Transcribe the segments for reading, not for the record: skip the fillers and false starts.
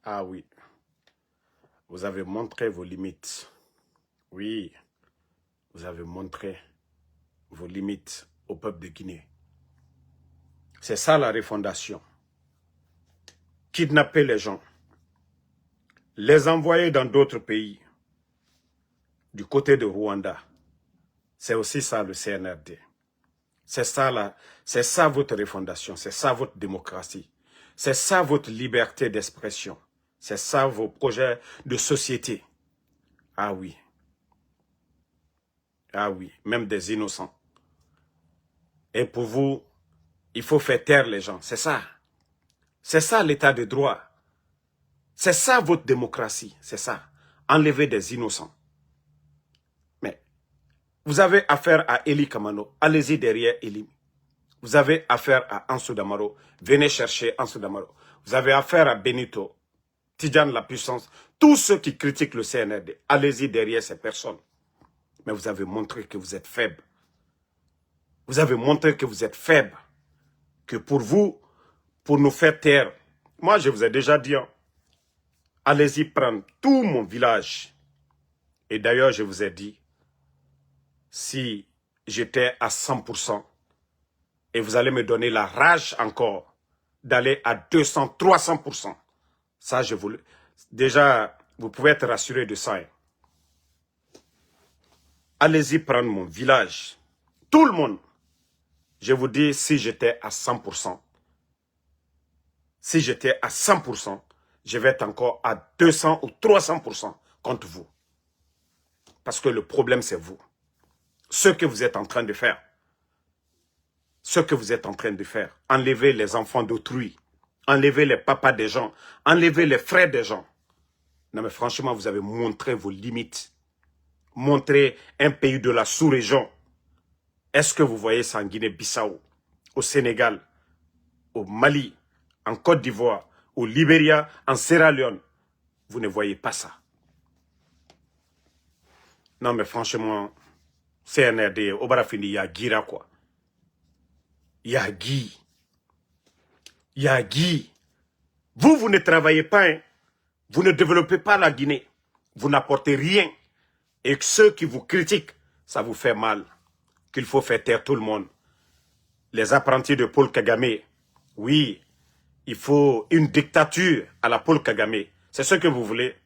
Ah oui, vous avez montré vos limites. Oui, vous avez montré vos limites au peuple de Guinée. C'est ça la refondation. Kidnapper les gens, les envoyer dans d'autres pays, du côté de Rwanda. C'est aussi ça le CNRD. C'est ça votre refondation, c'est ça votre démocratie. C'est ça votre liberté d'expression. C'est ça vos projets de société. Ah oui. Ah oui, même des innocents. Et pour vous, il faut faire taire les gens. C'est ça. C'est ça l'état de droit. C'est ça votre démocratie. C'est ça. Enlever des innocents. Mais vous avez affaire à Eli Kamano. Allez-y derrière Eli. Vous avez affaire à Ansou Damaro. Venez chercher Ansou Damaro. Vous avez affaire à Benito, Tidjane la puissance. Tous ceux qui critiquent le CNRD. Allez-y derrière ces personnes. Mais vous avez montré que vous êtes faible. Vous avez montré que vous êtes faible. Que pour vous, pour nous faire taire, moi je vous ai déjà dit, hein, allez-y prendre tout mon village. Et d'ailleurs je vous ai dit, si j'étais à 100%, et vous allez me donner la rage encore, d'aller à 200, 300%. Ça je vous... Déjà, vous pouvez être rassuré de ça. Hein. Allez-y prendre mon village. Tout le monde. Je vous dis, si j'étais à 100%, si j'étais à 100%, je vais être encore à 200 ou 300% contre vous. Parce que le problème, c'est vous. Ce que vous êtes en train de faire. Ce que vous êtes en train de faire. Enlever les enfants d'autrui. Enlever les papas des gens. Enlever les frères des gens. Non mais franchement, vous avez montré vos limites. Montré un pays de la sous-région. Est-ce que vous voyez ça en Guinée-Bissau, au Sénégal, au Mali, en Côte d'Ivoire, au Libéria, en Sierra Leone? Vous ne voyez pas ça. Non mais franchement, CNRD, au Barafini, il y a Gira quoi. Il y a Guy. Il y a Guy. Vous ne travaillez pas. Hein. Vous ne développez pas la Guinée. Vous n'apportez rien. Et ceux qui vous critiquent, ça vous fait mal. Qu'il faut faire taire tout le monde. Les apprentis de Paul Kagame. Oui, il faut une dictature à la Paul Kagame. C'est ce que vous voulez.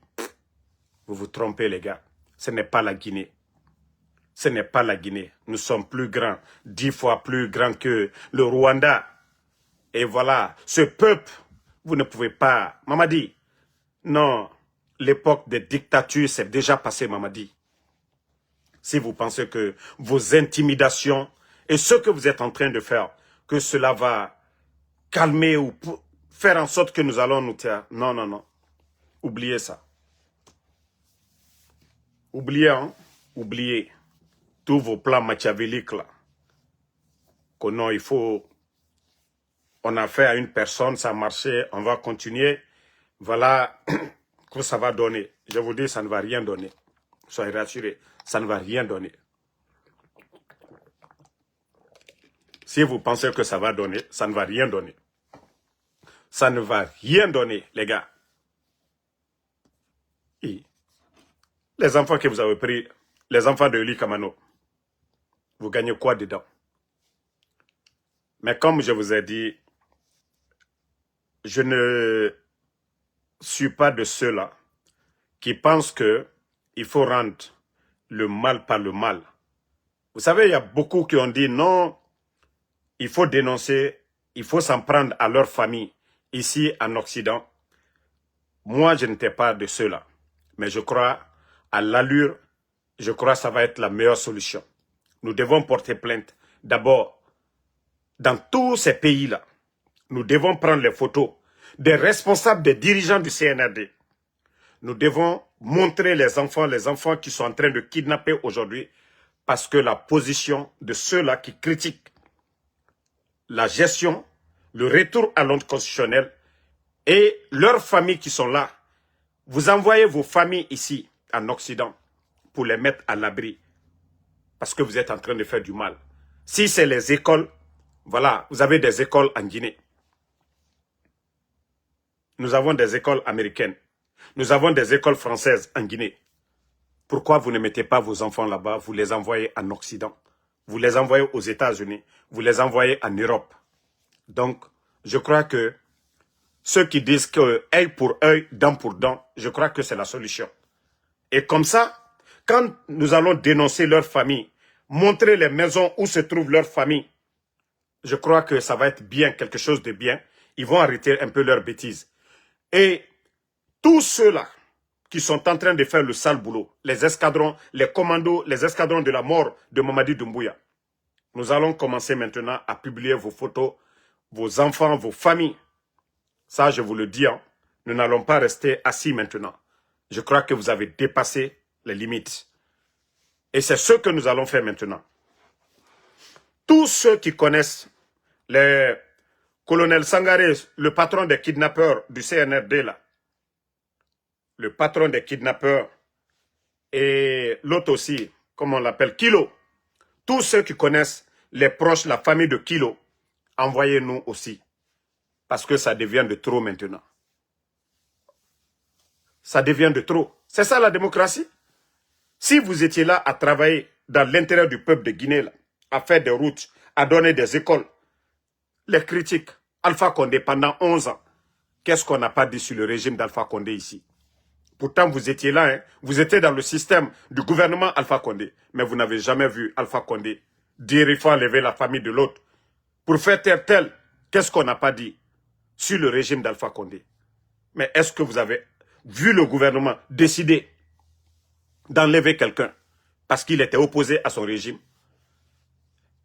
Vous vous trompez les gars. Ce n'est pas la Guinée. Ce n'est pas la Guinée. Nous sommes plus grands. 10 fois plus grands que le Rwanda. Et voilà, ce peuple, vous ne pouvez pas... Mamadi, non, l'époque des dictatures, c'est déjà passé, Mamadi. Si vous pensez que vos intimidations et ce que vous êtes en train de faire, que cela va calmer ou faire en sorte que nous allons nous taire. Non, non, non. Oubliez ça. Oubliez, hein? Oubliez tous vos plans machiavéliques là. Que non, il faut... On a fait à une personne, ça a marché, on va continuer. Voilà que ça va donner. Je vous dis, ça ne va rien donner. Soyez rassurés, ça ne va rien donner. Si vous pensez que ça va donner, ça ne va rien donner. Ça ne va rien donner, les gars. Et les enfants que vous avez pris, les enfants de Eli Kamano, vous gagnez quoi dedans? Mais comme je vous ai dit, je ne suis pas de ceux-là qui pensent qu'il faut rendre le mal par le mal. Vous savez, il y a beaucoup qui ont dit non, il faut dénoncer, il faut s'en prendre à leur famille ici en Occident. Moi, je n'étais pas de ceux-là. Mais je crois à l'allure, je crois que ça va être la meilleure solution. Nous devons porter plainte. D'abord, dans tous ces pays-là, nous devons prendre les photos des responsables, des dirigeants du CNRD. Nous devons montrer les enfants qui sont en train de kidnapper aujourd'hui, parce que la position de ceux-là qui critiquent la gestion, le retour à l'ordre constitutionnel et leurs familles qui sont là, vous envoyez vos familles ici, en Occident, pour les mettre à l'abri, parce que vous êtes en train de faire du mal. Si c'est les écoles, voilà, vous avez des écoles en Guinée. Nous avons des écoles américaines. Nous avons des écoles françaises en Guinée. Pourquoi vous ne mettez pas vos enfants là-bas, vous les envoyez en Occident, vous les envoyez aux États-Unis, vous les envoyez en Europe. Donc, je crois que ceux qui disent que œil pour œil, dent pour dent, je crois que c'est la solution. Et comme ça, quand nous allons dénoncer leur famille, montrer les maisons où se trouve leur famille, je crois que ça va être bien, quelque chose de bien. Ils vont arrêter un peu leurs bêtises. Et tous ceux-là qui sont en train de faire le sale boulot, les escadrons, les commandos, les escadrons de la mort de Mamadi Doumbouya, nous allons commencer maintenant à publier vos photos, vos enfants, vos familles. Ça, je vous le dis, hein, nous n'allons pas rester assis maintenant. Je crois que vous avez dépassé les limites. Et c'est ce que nous allons faire maintenant. Tous ceux qui connaissent le colonel Sangaré, le patron des kidnappeurs du CNRD, là, le patron des kidnappeurs, et l'autre aussi, comme on l'appelle, Kilo, tous ceux qui connaissent les proches, la famille de Kilo, envoyez-nous aussi. Parce que ça devient de trop maintenant. Ça devient de trop. C'est ça la démocratie. Si vous étiez là à travailler dans l'intérêt du peuple de Guinée, là, à faire des routes, à donner des écoles, les critiques, Alpha Condé pendant 11 ans, qu'est-ce qu'on n'a pas dit sur le régime d'Alpha Condé ici? Pourtant, vous étiez là, hein, vous étiez dans le système du gouvernement Alpha Condé, mais vous n'avez jamais vu Alpha Condé dire il faut enlever la famille de l'autre. Pour faire taire tel, qu'est-ce qu'on n'a pas dit sur le régime d'Alpha Condé? Mais est-ce que vous avez vu le gouvernement décider d'enlever quelqu'un parce qu'il était opposé à son régime?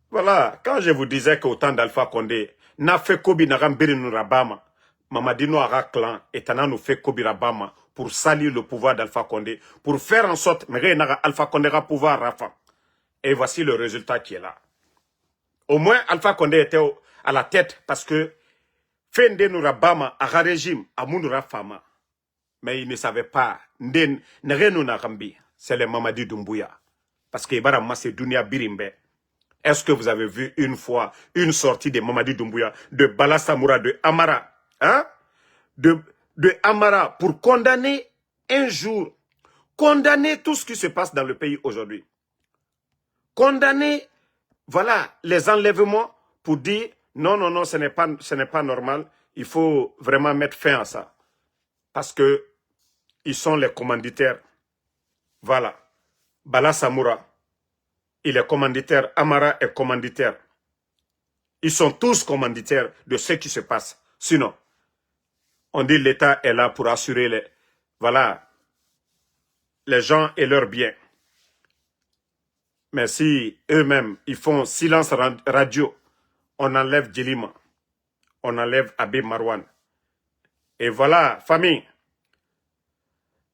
Voilà, quand je vous disais qu'au temps d'Alpha Condé, n'a fait Kobi Narambiri Nurabama, Mamadino Ara clan et Tana nous fait Kobi Rabama pour salir le pouvoir d'Alpha Condé, pour faire en sorte que Alpha Condé a pouvoir Rafa. Et voici le résultat qui est là. Au moins, Alpha Condé était à la tête parce que Fende Nurabama a un régime à Mounura Fama. Mais il ne savait pas. C'est le Mamadi Doumbouya. Parce que Ibara Macedonia Birimbe. Est-ce que vous avez vu une fois une sortie de Mamadi Doumbouya, de Bala Samoura, de Amara, hein? de Amara pour condamner un jour, condamner tout ce qui se passe dans le pays aujourd'hui. Condamner, voilà, les enlèvements pour dire non, non, non, ce n'est pas normal. Il faut vraiment mettre fin à ça. Parce que ils sont les commanditaires. Voilà. Bala Samoura, il est commanditaire. Amara est commanditaire. Ils sont tous commanditaires de ce qui se passe. Sinon, on dit l'État est là pour assurer les gens et leurs biens. Mais si eux-mêmes, ils font silence radio, on enlève Djilima, on enlève Habib Marwan. Et voilà, famille,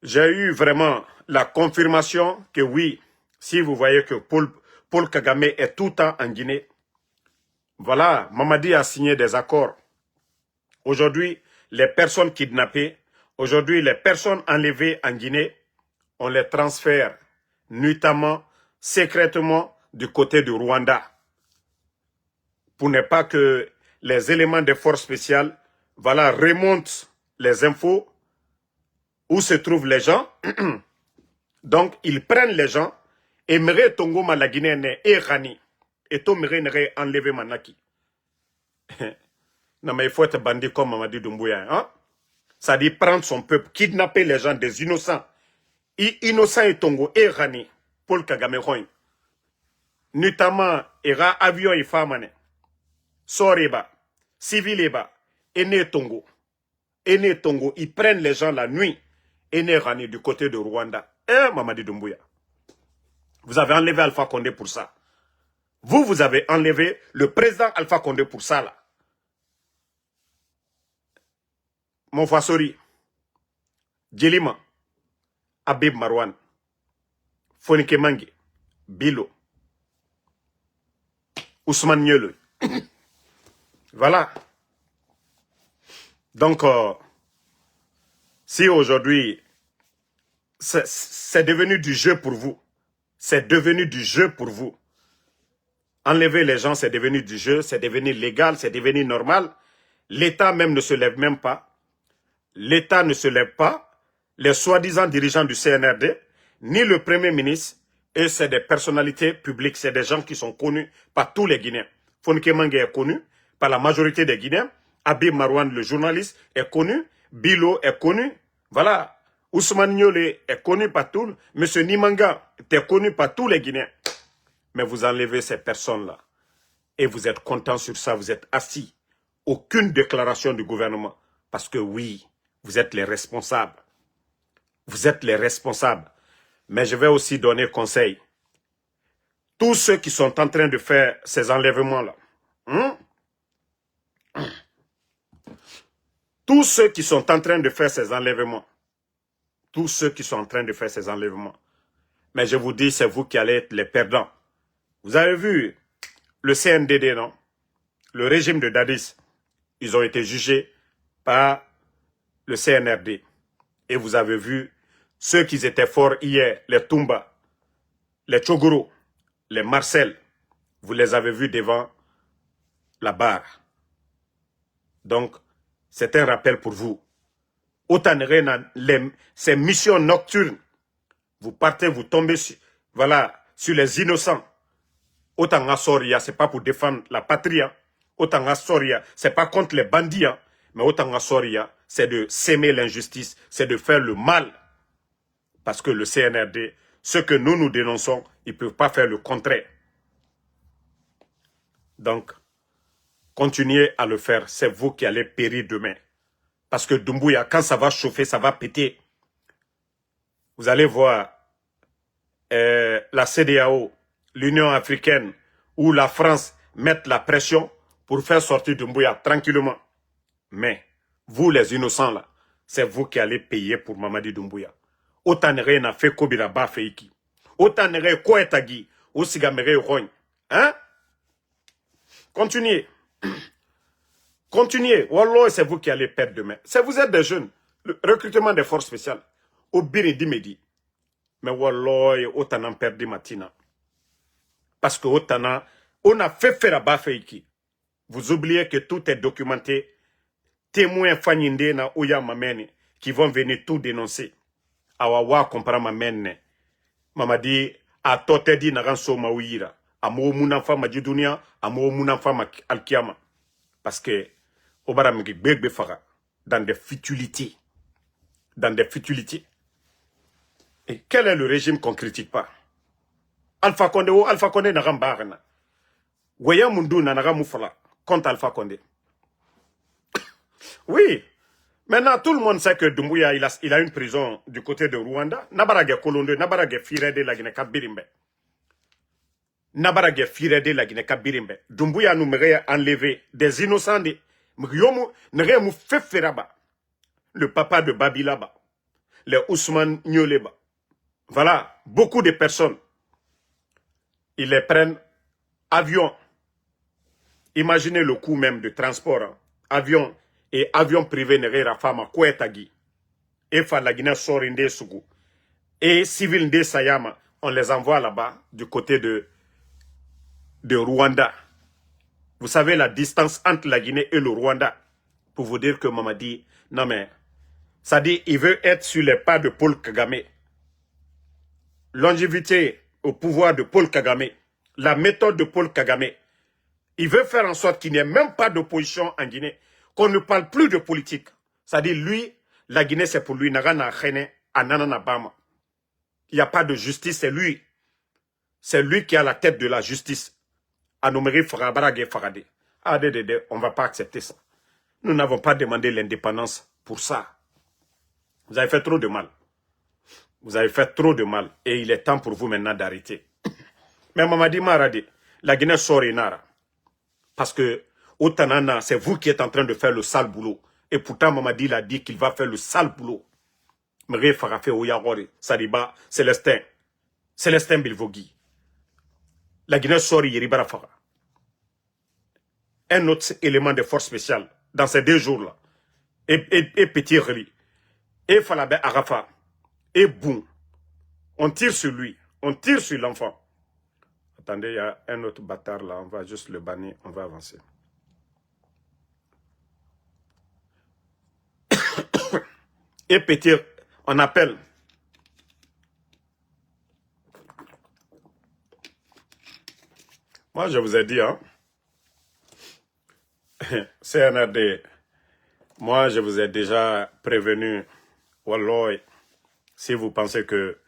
j'ai eu vraiment la confirmation que oui, si vous voyez que Paul Kagame est tout le temps en Guinée, voilà, Mamadi a signé des accords. Aujourd'hui, les personnes kidnappées, aujourd'hui, les personnes enlevées en Guinée, on les transfère nuitamment, secrètement, du côté du Rwanda. Pour ne pas que les éléments des forces spéciales, voilà, remontent les infos où se trouvent les gens. Donc, ils prennent les gens et Méré Tongo la Guinée et Rani. Et tout Méré n'est enlevé Manaki. Non, mais il faut être bandit comme Mamadi Doumbouya. Hein? Ça dit prendre son peuple, kidnapper les gens, des innocents. Innocents et Tongo et Rani. Paul Kagame Roy. Notamment, ira avion et famane. Soreba. Civil eba. Ene Tongo. Ene Tongo. Ils prennent les gens la nuit. Ene Rani du côté de Rwanda. Mamadi Doumbouya. Vous avez enlevé Alpha Condé pour ça. Vous avez enlevé le président Alpha Condé pour ça là. Monfasori, Djelima, Habib Marwan, Fonike Mangi, Bilo, Ousmane Niele. Voilà. Donc, si aujourd'hui, c'est devenu du jeu pour vous, c'est devenu du jeu pour vous. Enlever les gens, c'est devenu du jeu, c'est devenu légal, c'est devenu normal. L'État même ne se lève même pas. l'État ne se lève pas, les soi-disant dirigeants du CNRD, ni le Premier ministre, et c'est des personnalités publiques, c'est des gens qui sont connus par tous les Guinéens. Fonike Mange est connu par la majorité des Guinéens, Habib Marouane, le journaliste, est connu, Bilo est connu, voilà, Ousmane Niolé est connu par tous, M. Nimanga est connu par tous les Guinéens. Mais vous enlevez ces personnes-là, et vous êtes content sur ça, vous êtes assis. Aucune déclaration du gouvernement, parce que oui, vous êtes les responsables. Vous êtes les responsables. Mais je vais aussi donner conseil. Tous ceux qui sont en train de faire ces enlèvements-là, tous ceux qui sont en train de faire ces enlèvements, tous ceux qui sont en train de faire ces enlèvements, mais je vous dis, c'est vous qui allez être les perdants. Vous avez vu le CNDD, non? Le régime de Dadis, ils ont été jugés par le CNRD. Et vous avez vu ceux qui étaient forts hier, les Toumba, les Tchogoro, les Marcel, vous les avez vus devant la barre. Donc, c'est un rappel pour vous. Autant ces missions nocturnes, vous partez, vous tombez sur, voilà, sur les innocents. Autant Assoria, c'est pas pour défendre la patrie. Autant Assoria, c'est pas contre les bandits. Mais autant Assoria, c'est de s'aimer l'injustice, c'est de faire le mal. Parce que le CNRD, ce que nous dénonçons, ils ne peuvent pas faire le contraire. Donc, continuez à le faire. C'est vous qui allez périr demain. Parce que Doumbouya, quand ça va chauffer, ça va péter. Vous allez voir la CEDEAO, l'Union africaine ou la France mettre la pression pour faire sortir Doumbouya tranquillement. Mais, vous les innocents là, c'est vous qui allez payer pour Mamadi Doumbouya. Autant n'a fait Kobira ba feiki. Autant n'a Koetagi, Osigamere Rogne. Hein? Continuez. Continuez. Wallah, c'est vous qui allez perdre demain. C'est vous êtes des jeunes. Le recrutement des forces spéciales. Au Bini Dimedi. Mais Wallah, autant en perdre matina. Parce que autant on a fait faire à Bafeiki. Vous oubliez que tout est documenté. Témoins Fanyinde na Oya Mamene qui vont venir tout dénoncer. Awawa comprend Mamene. Mamadi a tote di naranso mawira. Amo munanfa majidunia, amo munanfa alkiama. Parce que Obara Mbegbe Fara, dans des futilités. Dans des futilités. Et quel est le régime qu'on ne critique pas? Alpha Condé ou Alpha Condé n'a rambarna. Waya Mundu n'a moufala contre Alpha Condé. Oui. Maintenant, tout le monde sait que Doumbouya, il a une prison du côté de Rwanda. Nabarage Kolonde, Nabarage Firede la Guinée Kabirimbe. Nabarage Firede la Guinée Kabirimbe. Doumbouya nous m'aurait enlevé des innocents de Mriomu, n'aurait mou fait feraba. Le papa de Babilaba. Les Ousmane Nyoleba. Voilà, beaucoup de personnes. Ils les prennent avion. Imaginez le coût même de transport. Hein. Avion et avion privé n'aurait la femme à Kouetagi. Et fa la Guinée Sorinde Sougou. Et civil de Sayama, on les envoie là-bas, du côté de Rwanda. Vous savez la distance entre la Guinée et le Rwanda. Pour vous dire que Mamadi, non mais, ça dit, il veut être sur les pas de Paul Kagame. Longévité au pouvoir de Paul Kagame. La méthode de Paul Kagame. Il veut faire en sorte qu'il n'y ait même pas d'opposition en Guinée. Qu'on ne parle plus de politique. Ça dit, lui, la Guinée c'est pour lui. Nagana Khene, Anana Bama. Il n'y a pas de justice, c'est lui. C'est lui qui a la tête de la justice. Anoumeri Farabarage Farade. Ah, on ne va pas accepter ça. Nous n'avons pas demandé l'indépendance pour ça. Vous avez fait trop de mal. Vous avez fait trop de mal. Et il est temps pour vous maintenant d'arrêter. Mais Mamadi Maradi, la Guinée sort Inara. Parce que, au Tanana, c'est vous qui êtes en train de faire le sale boulot. Et pourtant, Mamadi l'a dit qu'il va faire le sale boulot. Mre Farafé Oyagore, Sadiba, Célestin. Célestin Bilvogui. La Guinée sort Yeribara Fara. Un autre élément de force spéciale dans ces 2 jours-là. Et Petit Reli. Et Falabé Arafa. Et Boum. On tire sur lui. On tire sur l'enfant. Attendez, il y a un autre bâtard là. On va juste le bannir. On va avancer. Et Petit, on appelle. Moi, je vous ai dit, hein, CNRD, moi, je vous ai déjà prévenu, Wallah, si vous pensez que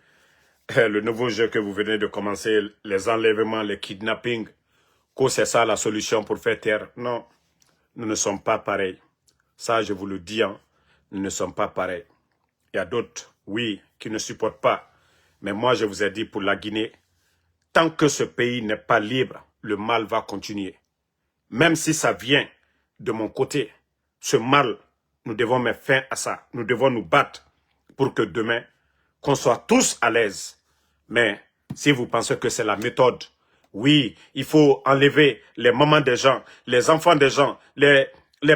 le nouveau jeu que vous venez de commencer, les enlèvements, les kidnappings, que c'est ça la solution pour faire taire. Non, nous ne sommes pas pareils. Ça, je vous le dis, hein, nous ne sommes pas pareils. Il y a d'autres, oui, qui ne supportent pas. Mais moi, je vous ai dit pour la Guinée, tant que ce pays n'est pas libre, le mal va continuer. Même si ça vient de mon côté, ce mal, nous devons mettre fin à ça. Nous devons nous battre pour que demain, qu'on soit tous à l'aise. Mais si vous pensez que c'est la méthode, oui, il faut enlever les mamans des gens, les enfants des gens, les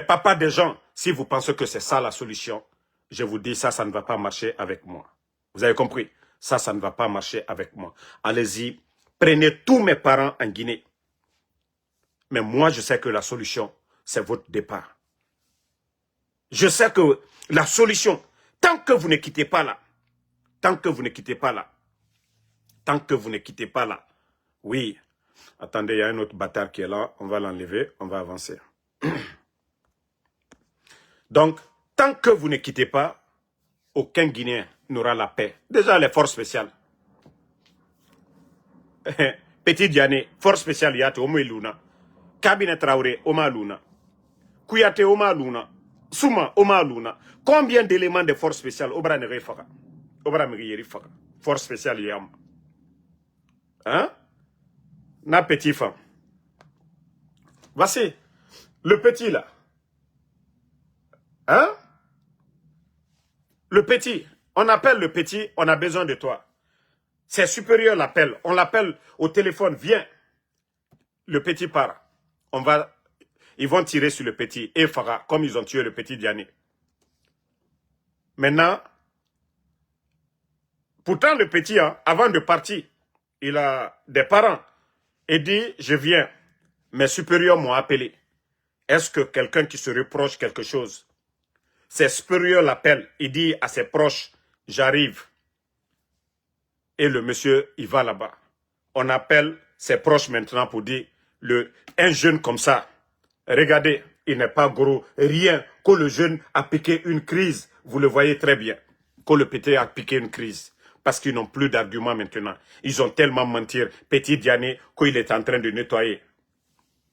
papas des gens. Si vous pensez que c'est ça la solution, je vous dis ça, ça ne va pas marcher avec moi. Vous avez compris? Ça ne va pas marcher avec moi. Allez-y, prenez tous mes parents en Guinée. Mais moi, je sais que la solution, c'est votre départ. Je sais que la solution, tant que vous ne quittez pas là, tant que vous ne quittez pas là, tant que vous ne quittez pas là, oui, attendez, il y a un autre bâtard qui est là, on va l'enlever, on va avancer. Donc, tant que vous ne quittez pas, aucun Guinéen n'aura la paix. Déjà, les forces spéciales. Petit Diané, force spéciale, Yate, Omo Luna. Cabinet Traoré, Oma Luna. Kouyaté, Oma Luna. Souma, Oma Luna. Combien d'éléments de force spéciale Obra Nere Faka? Obra Miri Faka. Force spéciale, Yam. Hein? Na petit femme. Voici, le petit là. Hein? Le petit. On appelle le petit, on a besoin de toi. C'est supérieur l'appel. On l'appelle au téléphone, viens. Le petit part. Ils vont tirer sur le petit et Farah, comme ils ont tué le petit Diané. Maintenant, pourtant le petit, hein, avant de partir, il a des parents. Il dit, je viens. Mes supérieurs m'ont appelé. Est-ce que quelqu'un qui se reproche quelque chose? Ses supérieurs l'appellent. Il dit à ses proches, j'arrive. Et le monsieur, il va là-bas. On appelle ses proches maintenant pour dire, un jeune comme ça, regardez, il n'est pas gros, rien, que le jeune a piqué une crise. Vous le voyez très bien, que le petit a piqué une crise. Parce qu'ils n'ont plus d'arguments maintenant. Ils ont tellement menti. Petit Diané, qu'il est en train de nettoyer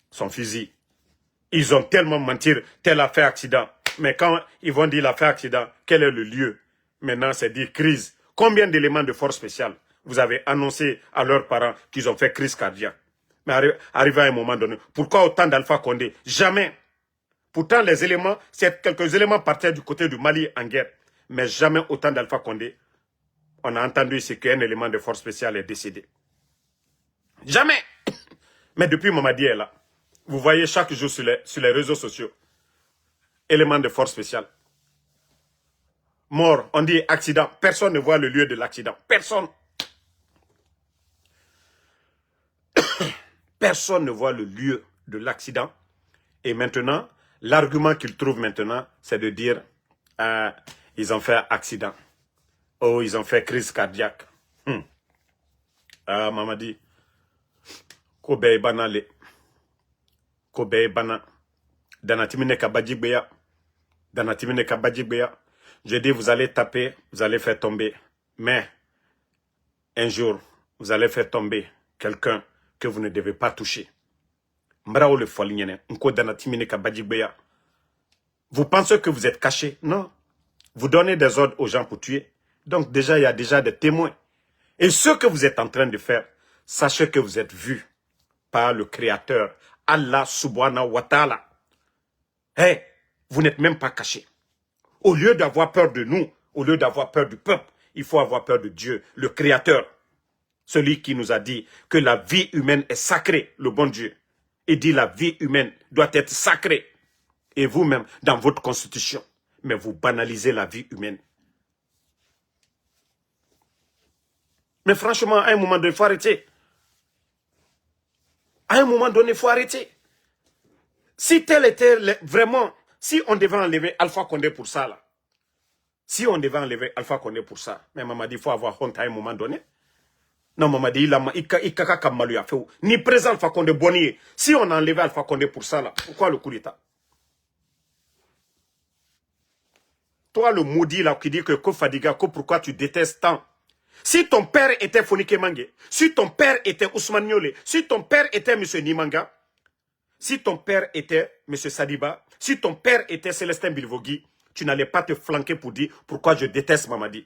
son fusil. Ils ont tellement menti, tel a fait accident. Mais quand ils vont dire il a fait accident, quel est le lieu? Maintenant, c'est dire crise. Combien d'éléments de force spéciale vous avez annoncé à leurs parents qu'ils ont fait crise cardiaque? Mais arrivé à un moment donné, pourquoi autant d'Alpha Condé? Jamais. Pourtant, les éléments, c'est quelques éléments partaient du côté du Mali en guerre. Mais jamais autant d'Alpha Condé. On a entendu ici qu'un élément de force spéciale est décédé. Jamais. Mais depuis Mamadi est là. Vous voyez chaque jour sur les réseaux sociaux. Élément de force spéciale. Mort, on dit accident. Personne ne voit le lieu de l'accident. Personne. Personne ne voit le lieu de l'accident. Et maintenant, l'argument qu'ils trouvent maintenant, c'est de dire ils ont fait accident. Oh, ils ont fait crise cardiaque. Ah, Mamadi. Kobe banale. Kobe bana. Danatimine kabajigbeya. Danatimine kabajigbeya. Je dis, vous allez taper, vous allez faire tomber. Mais, un jour, vous allez faire tomber quelqu'un que vous ne devez pas toucher. Mbrao le folignene. Nko danatimine kabajigbeya. Vous pensez que vous êtes caché? Non. Vous donnez des ordres aux gens pour tuer. Donc déjà, il y a déjà des témoins. Et ce que vous êtes en train de faire, sachez que vous êtes vu par le Créateur, Allah subhanahu wa ta'ala. Hey, vous n'êtes même pas caché. Au lieu d'avoir peur de nous, au lieu d'avoir peur du peuple, il faut avoir peur de Dieu, le Créateur. Celui qui nous a dit que la vie humaine est sacrée, le bon Dieu. Il dit la vie humaine doit être sacrée. Et vous-même, dans votre constitution, mais vous banalisez la vie humaine. Mais franchement, à un moment donné, il faut arrêter. À un moment donné, il faut arrêter. Si tel était vraiment, si on devait enlever Alpha Condé pour ça, là, Si on devait enlever Alpha Condé pour ça, mais Mamadi, il faut avoir honte à un moment donné. Non, Mamadi, il kaka kamalu a fait. Ni présent Alpha Condé Bonnier. Si on enlevait Alpha Condé pour ça, là, pourquoi le coup d'État? Toi, le maudit là qui dit que Fadiga, pourquoi tu détestes tant? Si ton père était Fonike Mange, si ton père était Ousmane Niolé, si ton père était M. Nimanga, si ton père était M. Sadiba, si ton père était Célestin Bilvogui, tu n'allais pas te flanquer pour dire pourquoi je déteste Mamadi.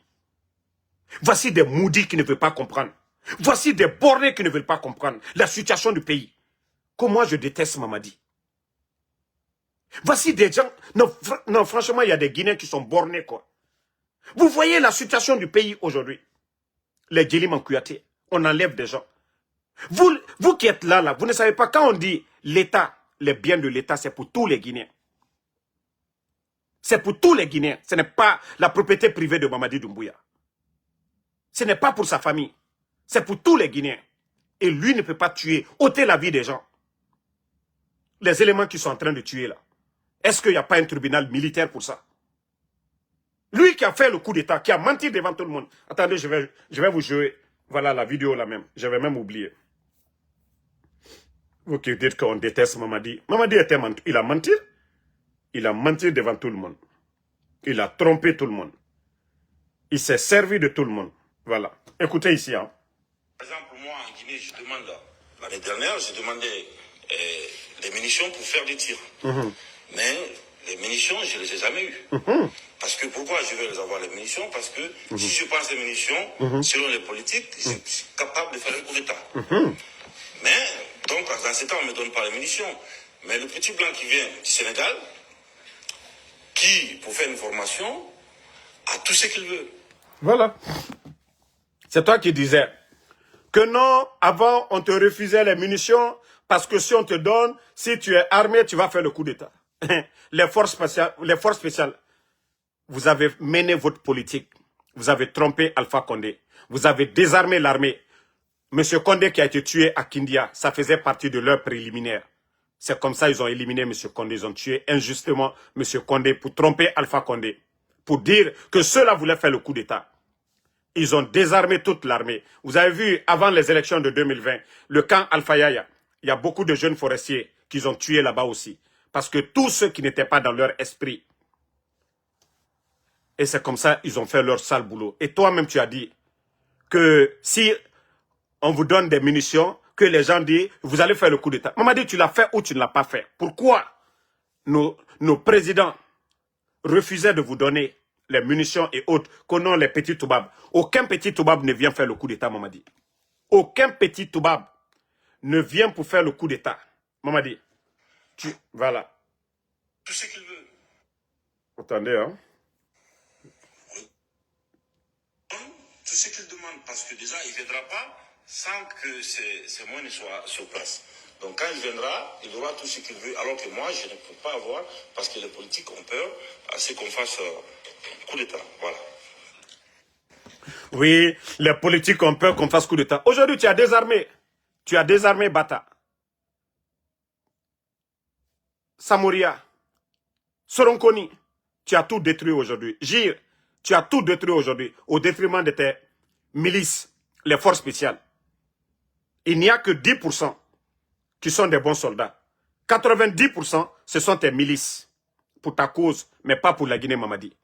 Voici des maudits qui ne veulent pas comprendre. Voici des bornés qui ne veulent pas comprendre la situation du pays. Comment je déteste Mamadi. Voici des gens... Non, franchement, il y a des Guinéens qui sont bornés, quoi. Vous voyez la situation du pays aujourd'hui. Les Djelim en Kouyaté, on enlève des gens. Vous qui êtes là, vous ne savez pas, quand on dit l'État, les biens de l'État, c'est pour tous les Guinéens. C'est pour tous les Guinéens. Ce n'est pas la propriété privée de Mamadi Doumbouya. Ce n'est pas pour sa famille. C'est pour tous les Guinéens. Et lui ne peut pas tuer, ôter la vie des gens. Les éléments qui sont en train de tuer là. Est-ce qu'il n'y a pas un tribunal militaire pour ça? Lui qui a fait le coup d'État, qui a menti devant tout le monde. Attendez, je vais vous jouer. Voilà la vidéo là même. J'avais même oublié. Vous qui dites qu'on déteste Mamadi. Mamadi il a menti. Il a menti devant tout le monde. Il a trompé tout le monde. Il s'est servi de tout le monde. Voilà. Écoutez ici. Hein. Par exemple, moi en Guinée, je demande, l'année dernière, j'ai demandé des munitions pour faire des tirs. Mais les munitions, je ne les ai jamais eues. Parce que pourquoi je vais les avoir les munitions? Parce que si je pense les munitions, selon les politiques, je suis capable de faire un coup d'État. Mais, donc, dans ce temps, on ne me donne pas les munitions. Mais le petit blanc qui vient du Sénégal, qui, pour faire une formation, a tout ce qu'il veut. Voilà. C'est toi qui disais que non, avant, on te refusait les munitions parce que si on te donne, si tu es armé, tu vas faire le coup d'État. Les forces spéciales, vous avez mené votre politique. Vous avez trompé Alpha Condé. Vous avez désarmé l'armée. Monsieur Condé qui a été tué à Kindia, ça faisait partie de leur préliminaire. C'est comme ça qu'ils ont éliminé Monsieur Condé. Ils ont tué injustement Monsieur Condé pour tromper Alpha Condé. Pour dire que ceux-là voulaient faire le coup d'État. Ils ont désarmé toute l'armée. Vous avez vu, avant les élections de 2020, le camp Alpha Yaya, il y a beaucoup de jeunes forestiers qu'ils ont tués là-bas aussi. Parce que tous ceux qui n'étaient pas dans leur esprit. Et c'est comme ça ils ont fait leur sale boulot. Et toi-même, tu as dit que si on vous donne des munitions, que les gens disent, vous allez faire le coup d'État. Mamadi, tu l'as fait ou tu ne l'as pas fait? Pourquoi nos présidents refusaient de vous donner les munitions et autres, qu'on les petits toubabs? Aucun petit toubab ne vient faire le coup d'État, Mamadi. Aucun petit toubab ne vient pour faire le coup d'État. Mamadi, voilà. Tout ce qu'il veut. Attendez, hein. Tout ce qu'il demande, parce que déjà, il ne viendra pas sans que ces moyens soient sur place. Donc quand il viendra, il aura tout ce qu'il veut, alors que moi, je ne peux pas avoir, parce que les politiques ont peur à ce qu'on fasse un coup d'État. Voilà. Oui, les politiques ont peur qu'on fasse coup d'État. Aujourd'hui, tu as désarmé. Tu as désarmé Bata. Samoria. Soronkoni. Tu as tout détruit aujourd'hui. Gir, tu as tout détruit aujourd'hui au détriment de tes milices, les forces spéciales. Il n'y a que 10% qui sont des bons soldats. 90%, ce sont tes milices pour ta cause, mais pas pour la Guinée, Mamadi.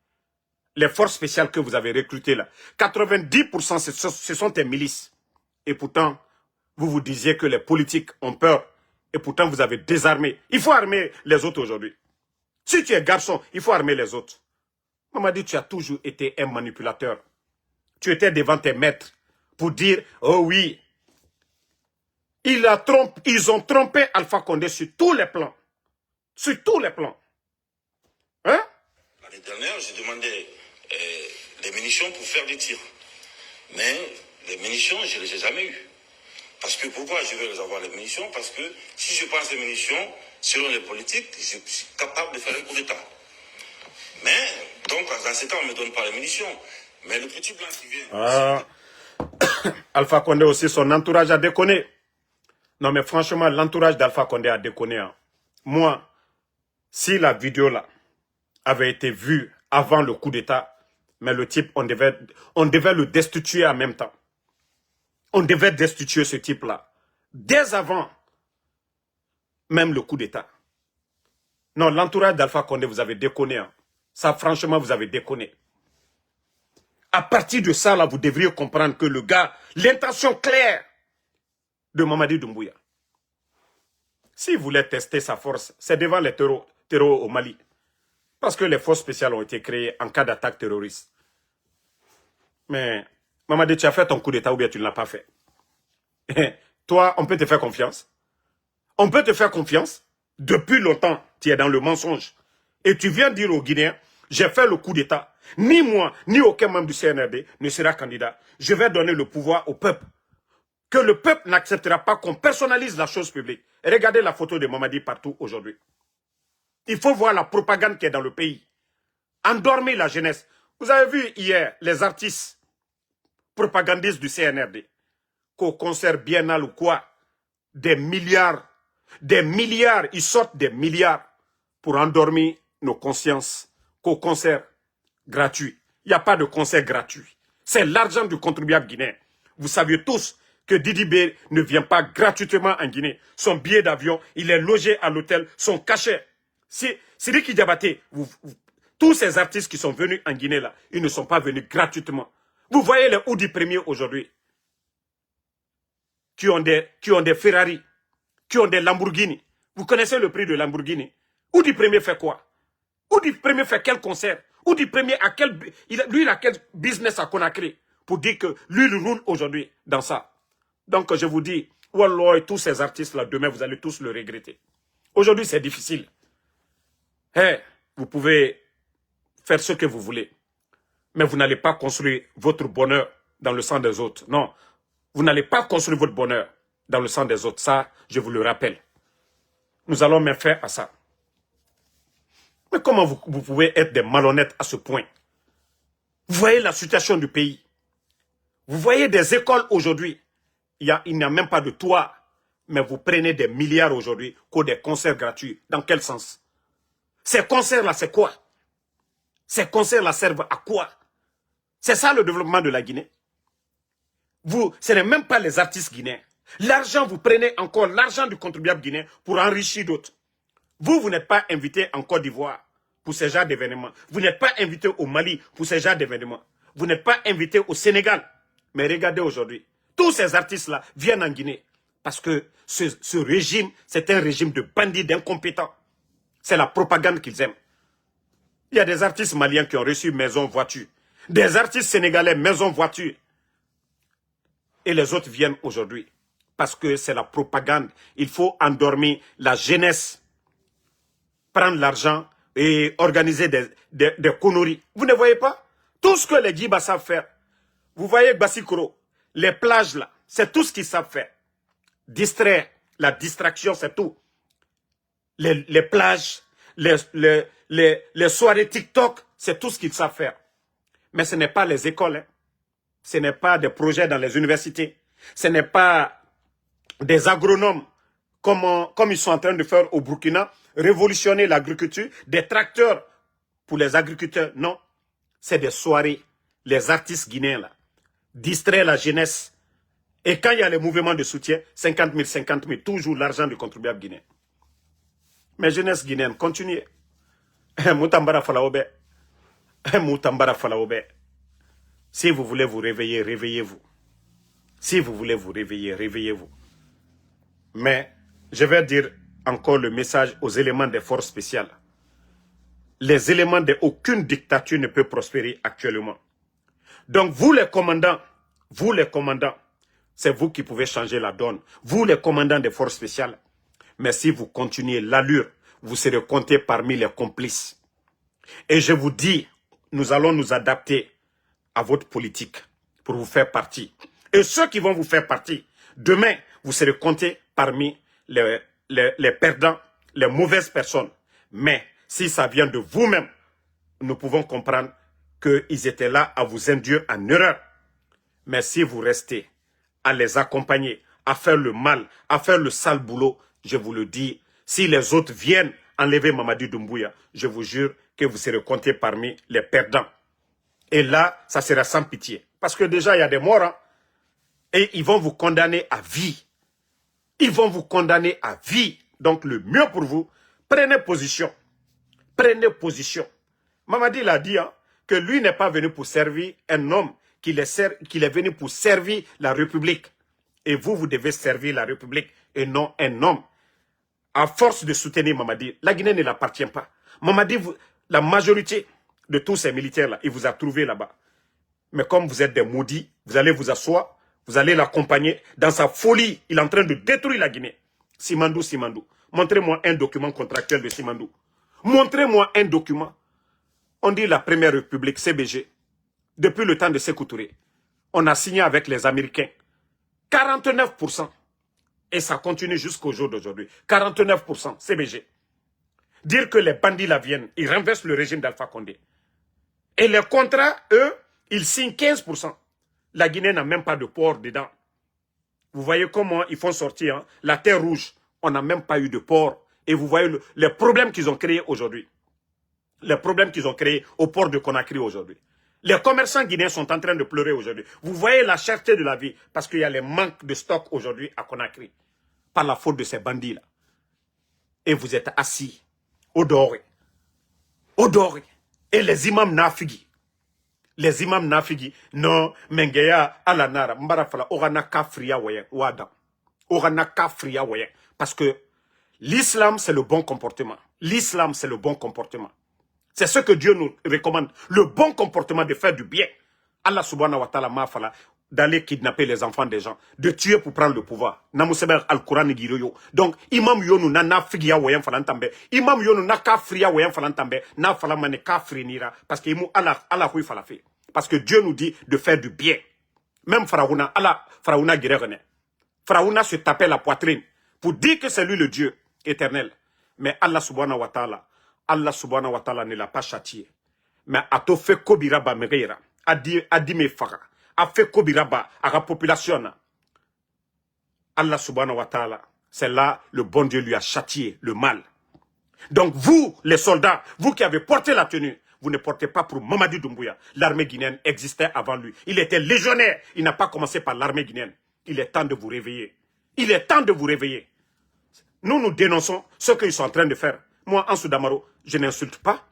Les forces spéciales que vous avez recrutées là, 90% ce sont tes milices. Et pourtant, vous vous disiez que les politiques ont peur. Et pourtant, vous avez désarmé. Il faut armer les autres aujourd'hui. Si tu es garçon, il faut armer les autres. Mamadi, tu as toujours été un manipulateur. Tu étais devant tes maîtres pour dire, oh oui, ils ont trompé Alpha Condé sur tous les plans. Sur tous les plans. Hein? L'année dernière, j'ai demandé des munitions pour faire des tirs. Mais les munitions, je ne les ai jamais eues. Parce que pourquoi je vais les avoir les munitions? Parce que si je pense les munitions, selon les politiques, je suis capable de faire un coup d'État. Mais, donc, dans ce temps, on ne me donne pas les munitions. Mais le petit blanc qui vient... Alpha Condé aussi, son entourage a déconné. Non, mais franchement, l'entourage d'Alpha Condé a déconné. Hein. Moi, si la vidéo là avait été vue avant le coup d'État, Mais le type, on devait le destituer en même temps. On devait destituer ce type-là. Dès avant même le coup d'État. Non, l'entourage d'Alpha Condé, vous avez déconné. Hein. Ça, franchement, vous avez déconné. À partir de ça, là, vous devriez comprendre que le gars, l'intention claire de Mamadi Doumbouya, s'il voulait tester sa force, c'est devant les terreaux au Mali. Parce que les forces spéciales ont été créées en cas d'attaque terroriste. Mais, Mamadi, tu as fait ton coup d'État ou bien tu ne l'as pas fait. Toi, on peut te faire confiance. On peut te faire confiance. Depuis longtemps, tu es dans le mensonge. Et tu viens dire aux Guinéens, j'ai fait le coup d'État. Ni moi, ni aucun membre du CNRD ne sera candidat. Je vais donner le pouvoir au peuple. Que le peuple n'acceptera pas qu'on personnalise la chose publique. Regardez la photo de Mamadi partout aujourd'hui. Il faut voir la propagande qui est dans le pays. Endormir la jeunesse. Vous avez vu hier les artistes propagandistes du CNRD qu'au concert biennal ou quoi, des milliards, ils sortent des milliards pour endormir nos consciences qu'au concert gratuit. Il n'y a pas de concert gratuit. C'est l'argent du contribuable guinéen. Vous saviez tous que Didi B ne vient pas gratuitement en Guinée. Son billet d'avion, il est logé à l'hôtel, son cachet. Sidiki Diabaté, tous ces artistes qui sont venus en Guinée, là, ils ne sont pas venus gratuitement. Vous voyez les Oudi premiers aujourd'hui, qui ont des Ferrari, qui ont des Lamborghini. Vous connaissez le prix de Lamborghini? Oudi premier fait quoi? Oudi premier fait quel concert? Oudi premier a quel, lui il a quel business à Conakry pour dire que lui il roule aujourd'hui dans ça. Donc je vous dis, wallah, tous ces artistes-là, demain vous allez tous le regretter. Aujourd'hui c'est difficile. Hey, vous pouvez faire ce que vous voulez. Mais vous n'allez pas construire votre bonheur dans le sang des autres. Non, vous n'allez pas construire votre bonheur dans le sang des autres. Ça, je vous le rappelle. Nous allons mettre fin à ça. Mais comment vous pouvez être des malhonnêtes à ce point? Vous voyez la situation du pays. Vous voyez des écoles aujourd'hui. Il n'y a même pas de toit. Mais vous prenez des milliards aujourd'hui pour des concerts gratuits. Dans quel sens? Ces concerts-là, c'est quoi? Ces concerts-là servent à quoi? C'est ça le développement de la Guinée. Ce n'est même pas les artistes guinéens. L'argent, vous prenez encore l'argent du contribuable guinéen pour enrichir d'autres. Vous n'êtes pas invité en Côte d'Ivoire pour ce genre d'événements. Vous n'êtes pas invité au Mali pour ce genre d'événements. Vous n'êtes pas invité au Sénégal. Mais regardez aujourd'hui, tous ces artistes-là viennent en Guinée. Parce que ce régime, c'est un régime de bandits, d'incompétents. C'est la propagande qu'ils aiment. Il y a des artistes maliens qui ont reçu maison, voiture. Des artistes sénégalais, maison, voiture. Et les autres viennent aujourd'hui. Parce que c'est la propagande. Il faut endormir la jeunesse. Prendre l'argent et organiser des conneries. Vous ne voyez pas? Tout ce que les Djiba savent faire. Vous voyez Bassikoro, les plages là, c'est tout ce qu'ils savent faire. Distraire, la distraction, c'est tout. Les plages, les soirées TikTok, c'est tout ce qu'ils savent faire. Mais ce n'est pas les écoles, hein. Ce n'est pas des projets dans les universités. Ce n'est pas des agronomes comme ils sont en train de faire au Burkina, révolutionner l'agriculture, des tracteurs pour les agriculteurs. Non, c'est des soirées. Les artistes guinéens, là, distraient la jeunesse. Et quand il y a les mouvements de soutien, 50 000, toujours l'argent du contribuable guinéen. Mais jeunesse guinéenne, continuez. Moutambara Falaobe. Moutambara Falaobe. Si vous voulez vous réveiller, réveillez-vous. Si vous voulez vous réveiller, réveillez-vous. Mais je vais dire encore le message aux éléments des forces spéciales. Les éléments d'aucune dictature ne peut prospérer actuellement. Donc vous les commandants, c'est vous qui pouvez changer la donne. Vous les commandants des forces spéciales. Mais si vous continuez l'allure, vous serez comptés parmi les complices. Et je vous dis, nous allons nous adapter à votre politique pour vous faire partie. Et ceux qui vont vous faire partie, demain, vous serez comptés parmi les perdants, les mauvaises personnes. Mais si ça vient de vous-même, nous pouvons comprendre qu'ils étaient là à vous induire en erreur. Mais si vous restez à les accompagner, à faire le mal, à faire le sale boulot, je vous le dis, si les autres viennent enlever Mamadi Doumbouya, je vous jure que vous serez comptés parmi les perdants. Et là, ça sera sans pitié. Parce que déjà, il y a des morts. Hein, et ils vont vous condamner à vie. Ils vont vous condamner à vie. Donc, le mieux pour vous, prenez position. Prenez position. Mamadi l'a dit, hein, que lui n'est pas venu pour servir un homme, qu'il est venu pour servir la République. Et vous, vous devez servir la République et non un homme. À force de soutenir Mamadi, la Guinée ne l'appartient pas. Mamadi, la majorité de tous ces militaires-là, il vous a trouvé là-bas. Mais comme vous êtes des maudits, vous allez vous asseoir, vous allez l'accompagner. Dans sa folie, il est en train de détruire la Guinée. Simandou, Simandou. Montrez-moi un document contractuel de Simandou. Montrez-moi un document. On dit la Première République, CBG. Depuis le temps de Sékou Touré, on a signé avec les Américains. 49%. Et ça continue jusqu'au jour d'aujourd'hui. 49% CBG. Dire que les bandits là viennent, ils renversent le régime d'Alpha Condé. Et les contrats, eux, ils signent 15%. La Guinée n'a même pas de port dedans. Vous voyez comment ils font sortir hein? La terre rouge. On n'a même pas eu de port. Et vous voyez les problèmes qu'ils ont créés aujourd'hui. Les problèmes qu'ils ont créés au port de Conakry aujourd'hui. Les commerçants guinéens sont en train de pleurer aujourd'hui. Vous voyez la cherté de la vie parce qu'il y a les manques de stock aujourd'hui à Conakry. Par la faute de ces bandits-là. Et vous êtes assis au doré. Au doré. Et les imams nafigi. Les imams nafigi. Non, mengeya alanara. Mbarafala. Orana kafria wayen. Wada. Orana kafria wayen. Parce que l'islam, c'est le bon comportement. L'islam, c'est le bon comportement. C'est ce que Dieu nous recommande. Le bon comportement de faire du bien. Allah subhanahu wa ta'ala m'a fait d'aller kidnapper les enfants des gens, de tuer pour prendre le pouvoir. Namuseber al-Quran giroyo. Donc, imam yonu na nafigia wayan falantambe. Imam yonu na kafria wayan falantambe. Na falamane kafrinira. Parce que imu Allah hui falafi. Parce que Dieu nous dit de faire du bien. Même Faraouna, Allah, Faraouna guérene. Faraouna se tapait la poitrine pour dire que c'est lui le Dieu éternel. Mais Allah subhanahu wa ta'ala ne l'a pas châtié. Mais a to fait kobiraba megeira. A dit me fara. A fait kobiraba à la population. Allah subhanahu wa ta'ala, c'est là le bon Dieu lui a châtié le mal. Donc vous, les soldats, vous qui avez porté la tenue, vous ne portez pas pour Mamadi Doumbouya. L'armée guinéenne existait avant lui. Il était légionnaire. Il n'a pas commencé par l'armée guinéenne. Il est temps de vous réveiller. Il est temps de vous réveiller. Nous dénonçons ce qu'ils sont en train de faire. Moi, Ansou Damaro, je n'insulte pas.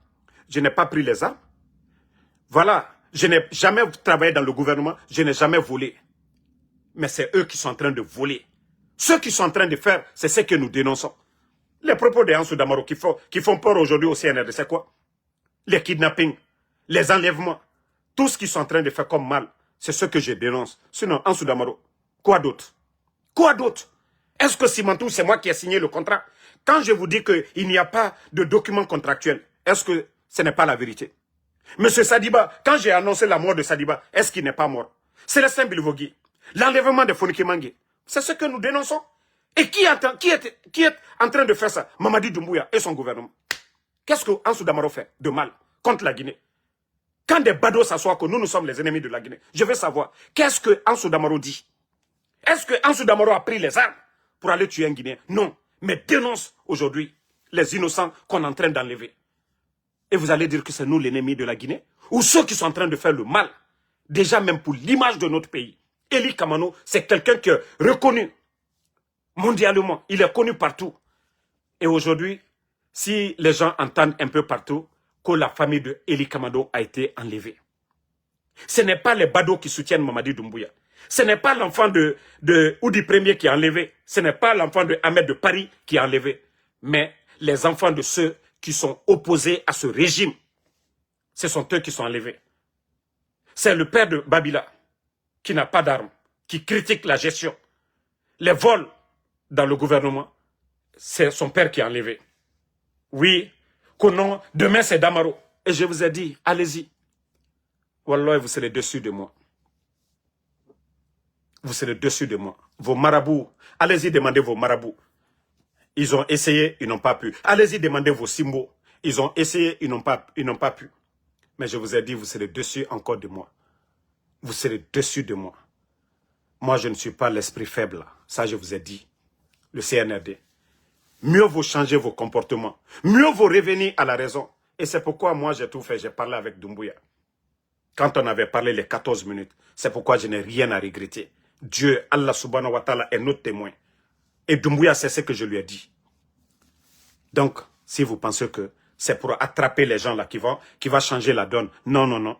Je n'ai pas pris les armes. Voilà. Je n'ai jamais travaillé dans le gouvernement. Je n'ai jamais volé. Mais c'est eux qui sont en train de voler. Ce qu'ils sont en train de faire, c'est ce que nous dénonçons. Les propos de Ansou Damaro qui font peur aujourd'hui au CNRD, c'est quoi? Les kidnappings, les enlèvements, tout ce qu'ils sont en train de faire comme mal, c'est ce que je dénonce. Sinon, Ansou Damaro, quoi d'autre? Quoi d'autre? Est-ce que Simantou, c'est moi qui ai signé le contrat? Quand je vous dis qu'il n'y a pas de document contractuel, est-ce que ce n'est pas la vérité? Monsieur Sadiba, quand j'ai annoncé la mort de Sadiba, est-ce qu'il n'est pas mort? Célestin Bilvogui, l'enlèvement de Fonike Mangue, c'est ce que nous dénonçons. Et qui est en train de faire ça? Mamadi Doumbouya et son gouvernement. Qu'est-ce que Ansou Damaro fait de mal contre la Guinée? Quand des badauds s'assoient que nous sommes les ennemis de la Guinée, je veux savoir, qu'est-ce que Ansou Damaro dit? Est-ce que Ansou Damaro a pris les armes pour aller tuer un Guinéen? Non. Mais dénonce aujourd'hui les innocents qu'on est en train d'enlever. Et vous allez dire que c'est nous l'ennemi de la Guinée? Ou ceux qui sont en train de faire le mal? Déjà même pour l'image de notre pays. Eli Kamano, c'est quelqu'un qui est reconnu mondialement. Il est connu partout. Et aujourd'hui, si les gens entendent un peu partout que la famille de Eli Kamano a été enlevée. Ce n'est pas les badauds qui soutiennent Mamadi Doumbouya. Ce n'est pas l'enfant de Oudi Premier qui est enlevé. Ce n'est pas l'enfant de Ahmed de Paris qui est enlevé. Mais les enfants de ceux qui sont opposés à ce régime. Ce sont eux qui sont enlevés. C'est le père de Babila qui n'a pas d'armes, qui critique la gestion. Les vols dans le gouvernement, c'est son père qui est enlevé. Oui, Konon, demain c'est Damaro. Et je vous ai dit, allez-y. Wallah, vous serez dessus de moi. Vous serez dessus de moi. Vos marabouts, allez-y demander vos marabouts. Ils ont essayé, ils n'ont pas pu. Allez-y demander vos symboles. Ils ont essayé, ils n'ont pas pu. Mais je vous ai dit, vous serez dessus encore de moi. Vous serez dessus de moi. Moi, je ne suis pas l'esprit faible. Ça, je vous ai dit. Le CNRD. Mieux vaut changer vos comportements. Mieux vaut revenir à la raison. Et c'est pourquoi moi, j'ai tout fait. J'ai parlé avec Doumbouya. quand on avait parlé les 14 minutes. C'est pourquoi je n'ai rien à regretter. Dieu, Allah subhanahu wa ta'ala, est notre témoin. Et Doumbouya, c'est ce que je lui ai dit. Donc, si vous pensez que c'est pour attraper les gens là qui va changer la donne, non, non, non.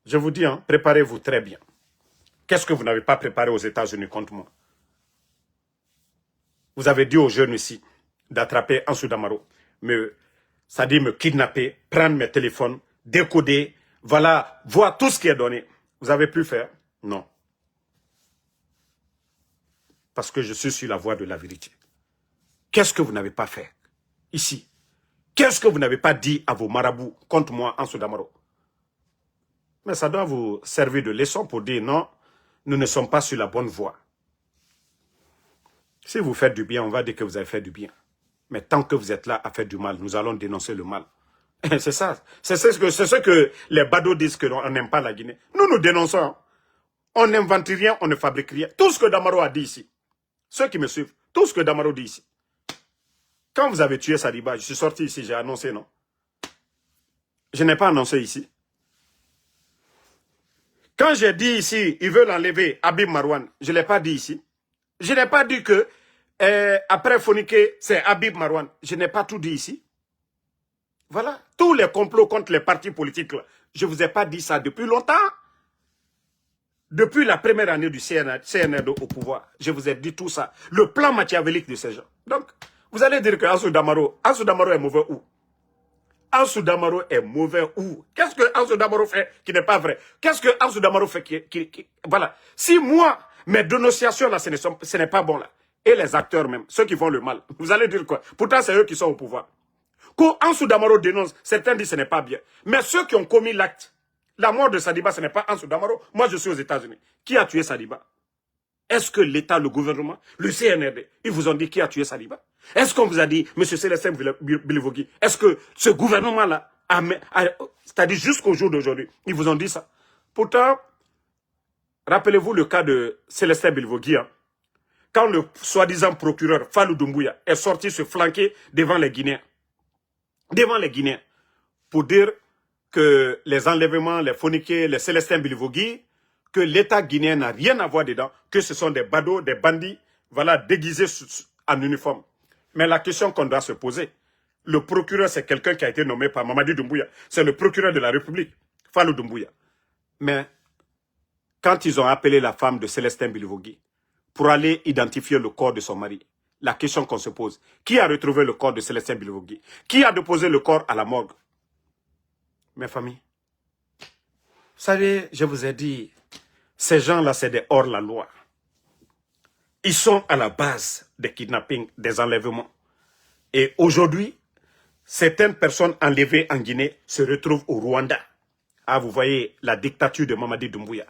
Je vous dis, hein, préparez-vous très bien. Qu'est-ce que vous n'avez pas préparé aux États-Unis contre moi? Vous avez dit aux jeunes ici d'attraper Ansou Damaro, c'est-à-dire me kidnapper, prendre mes téléphones, décoder, voilà, voir tout ce qui est donné. Vous avez pu faire? Non. Parce que je suis sur la voie de la vérité. Qu'est-ce que vous n'avez pas fait ici? Qu'est-ce que vous n'avez pas dit à vos marabouts contre moi, Ansou Damaro? Mais ça doit vous servir de leçon pour dire non, nous ne sommes pas sur la bonne voie. Si vous faites du bien, on va dire que vous avez fait du bien. Mais tant que vous êtes là à faire du mal, nous allons dénoncer le mal. C'est ça. C'est ce que les badauds disent qu'on n'aime pas la Guinée. Nous, nous dénonçons. On n'invente rien, on ne fabrique rien. Tout ce que Damaro a dit ici, ceux qui me suivent, tout ce que Damaro dit ici. Quand vous avez tué Sadiba, je suis sorti ici, j'ai annoncé, non? Je n'ai pas annoncé ici. Quand j'ai dit ici, ils veulent enlever Habib Marouane, je ne l'ai pas dit ici. Je n'ai pas dit que après Fonike, c'est Habib Marouane. Je n'ai pas tout dit ici. Voilà. Tous les complots contre les partis politiques, là, je ne vous ai pas dit ça depuis longtemps. Depuis la première année du CNRD au pouvoir, je vous ai dit tout ça. Le plan machiavélique de ces gens. Donc, vous allez dire que Ansou Damaro est mauvais où? Ansou Damaro est mauvais où? Qu'est-ce que Ansou Damaro fait qui n'est pas vrai? Qu'est-ce que Ansou Damaro fait voilà. Si moi, mes dénonciations là, ce n'est pas bon là. Et les acteurs même, ceux qui font le mal, vous allez dire quoi? Pourtant, c'est eux qui sont au pouvoir. Quand Ansou Damaro dénonce, certains disent que ce n'est pas bien. Mais ceux qui ont commis l'acte, la mort de Sadiba, ce n'est pas Ansou Damaro. Moi, je suis aux États-Unis. Qui a tué Sadiba? Est-ce que l'État, le gouvernement, le CNRD, ils vous ont dit qui a tué Sadiba? Est-ce qu'on vous a dit, M. Célestin Bilivogui, est-ce que ce gouvernement-là, c'est-à-dire jusqu'au jour d'aujourd'hui, ils vous ont dit ça? Pourtant, rappelez-vous le cas de Célestin Bilivogui, hein, quand le soi-disant procureur Fallou Doumbouya est sorti se flanquer devant les Guinéens. Devant les Guinéens. Pour dire que les enlèvements, les Foniqués, les Célestin Bilivogui, que l'État guinéen n'a rien à voir dedans, que ce sont des badauds, des bandits, voilà, déguisés en uniforme. Mais la question qu'on doit se poser, le procureur, c'est quelqu'un qui a été nommé par Mamadi Doumbouya. C'est le procureur de la République, Fallou Doumbouya. Mais quand ils ont appelé la femme de Célestin Bilivogui pour aller identifier le corps de son mari, la question qu'on se pose, qui a retrouvé le corps de Célestin Bilivogui? Qui a déposé le corps à la morgue? Mes familles, vous savez, je vous ai dit, ces gens-là, c'est des hors-la-loi. Ils sont à la base des kidnappings, des enlèvements. Et aujourd'hui, certaines personnes enlevées en Guinée se retrouvent au Rwanda. Ah, vous voyez la dictature de Mamadi Doumbouya.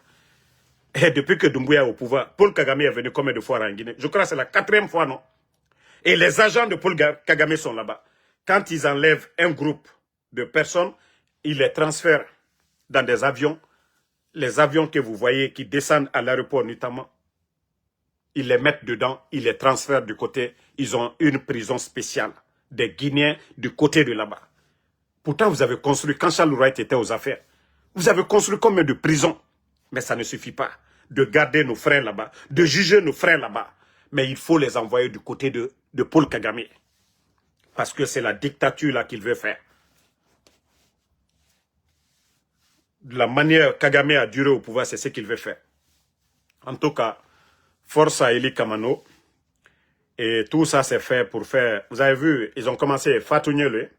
Et depuis que Doumbouya est au pouvoir, Paul Kagame est venu combien de fois en Guinée? Je crois que c'est la 4e fois, non? Et les agents de Paul Kagame sont là-bas. Quand ils enlèvent un groupe de personnes, ils les transfèrent dans des avions. Les avions que vous voyez qui descendent à l'aéroport notamment, ils les mettent dedans, ils les transfèrent du côté. Ils ont une prison spéciale des Guinéens du côté de là-bas. Pourtant, vous avez construit, quand Charles Wright était aux affaires, vous avez construit combien de prisons? Mais ça ne suffit pas de garder nos frères là-bas, de juger nos frères là-bas. Mais il faut les envoyer du côté de Paul Kagame. Parce que c'est la dictature là qu'il veut faire. De la manière Kagame a duré au pouvoir, c'est ce qu'il veut faire. En tout cas, force à Eli Kamano. Et tout ça, c'est fait pour faire... Vous avez vu, ils ont commencé Fatou Niolé.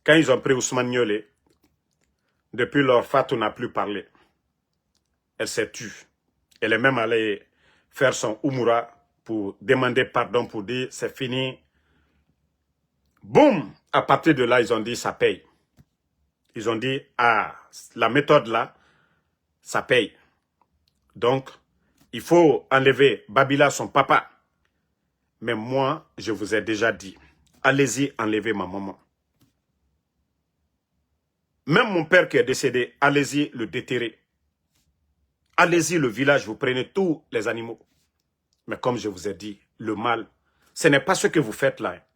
Quand ils ont pris Ousmane Niolé, depuis lors, Fatou n'a plus parlé. Elle s'est tue. Elle est même allée faire son Oumoura pour demander pardon, pour dire c'est fini. Boum! À partir de là, ils ont dit ça paye. Ils ont dit, ah, la méthode là, ça paye. Donc, il faut enlever Babila, son papa. Mais moi, je vous ai déjà dit, allez-y enlever ma maman. Même mon père qui est décédé, allez-y le déterrer. Allez-y le village, vous prenez tous les animaux. Mais comme je vous ai dit, le mal, ce n'est pas ce que vous faites là.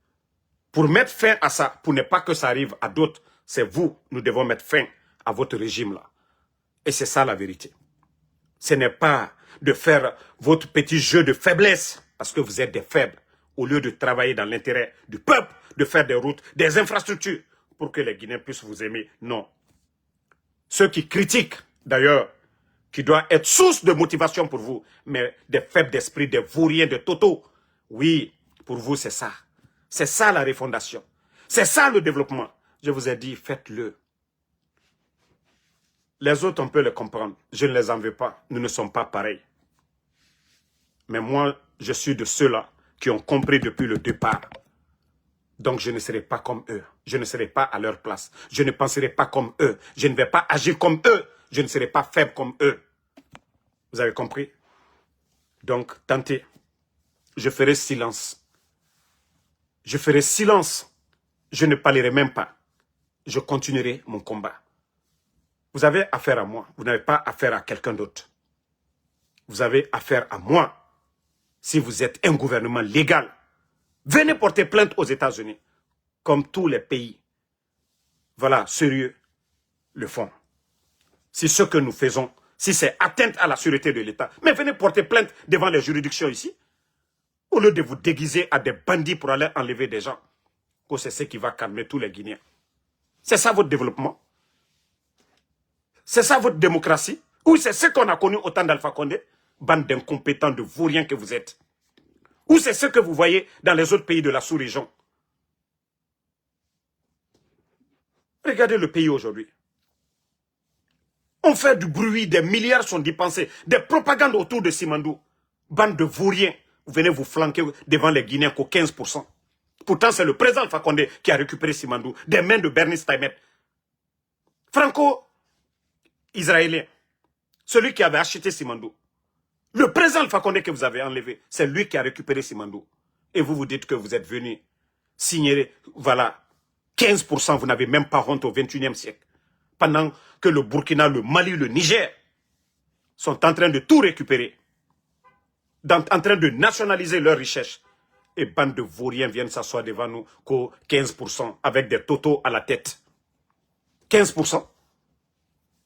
Pour mettre fin à ça, pour ne pas que ça arrive à d'autres, c'est vous, nous devons mettre fin à votre régime là. Et c'est ça la vérité. Ce n'est pas de faire votre petit jeu de faiblesse, parce que vous êtes des faibles, au lieu de travailler dans l'intérêt du peuple, de faire des routes, des infrastructures, pour que les Guinéens puissent vous aimer. Non. Ceux qui critiquent, d'ailleurs, qui doivent être source de motivation pour vous, mais des faibles d'esprit, des vauriens, des totaux. Oui, pour vous, c'est ça. C'est ça la refondation. C'est ça le développement. Je vous ai dit, faites-le. Les autres, on peut les comprendre. Je ne les en veux pas. Nous ne sommes pas pareils. Mais moi, je suis de ceux-là qui ont compris depuis le départ. Donc, je ne serai pas comme eux. Je ne serai pas à leur place. Je ne penserai pas comme eux. Je ne vais pas agir comme eux. Je ne serai pas faible comme eux. Vous avez compris? Donc, tentez. Je ferai silence. Je ferai silence. Je ne parlerai même pas. Je continuerai mon combat. Vous avez affaire à moi. Vous n'avez pas affaire à quelqu'un d'autre. Vous avez affaire à moi. Si vous êtes un gouvernement légal, venez porter plainte aux États-Unis, comme tous les pays, voilà, sérieux, le font. Si ce que nous faisons, si c'est atteinte à la sûreté de l'État, mais venez porter plainte devant les juridictions ici, au lieu de vous déguiser à des bandits pour aller enlever des gens, que c'est ce qui va calmer tous les Guinéens. C'est ça votre développement? C'est ça votre démocratie? Ou c'est ce qu'on a connu au temps d'Alpha Condé? Bande d'incompétents, de vauriens que vous êtes. Ou c'est ce que vous voyez dans les autres pays de la sous-région? Regardez le pays aujourd'hui. On fait du bruit, des milliards sont dépensés, des propagandes autour de Simandou. Bande de vauriens, vous venez vous flanquer devant les Guinéens qu'au 15%. Pourtant, c'est le président Alpha Condé qui a récupéré Simandou des mains de Bernice Taïmet. Franco-israélien, celui qui avait acheté Simandou. Le président Alpha Condé que vous avez enlevé, c'est lui qui a récupéré Simandou. Et vous vous dites que vous êtes venu signer, voilà, 15%, vous n'avez même pas honte au 21e siècle. Pendant que le Burkina, le Mali, le Niger sont en train de tout récupérer. En train de nationaliser leurs richesses. Et bande de vauriens viennent s'asseoir devant nous qu'au 15% avec des totaux à la tête. 15%.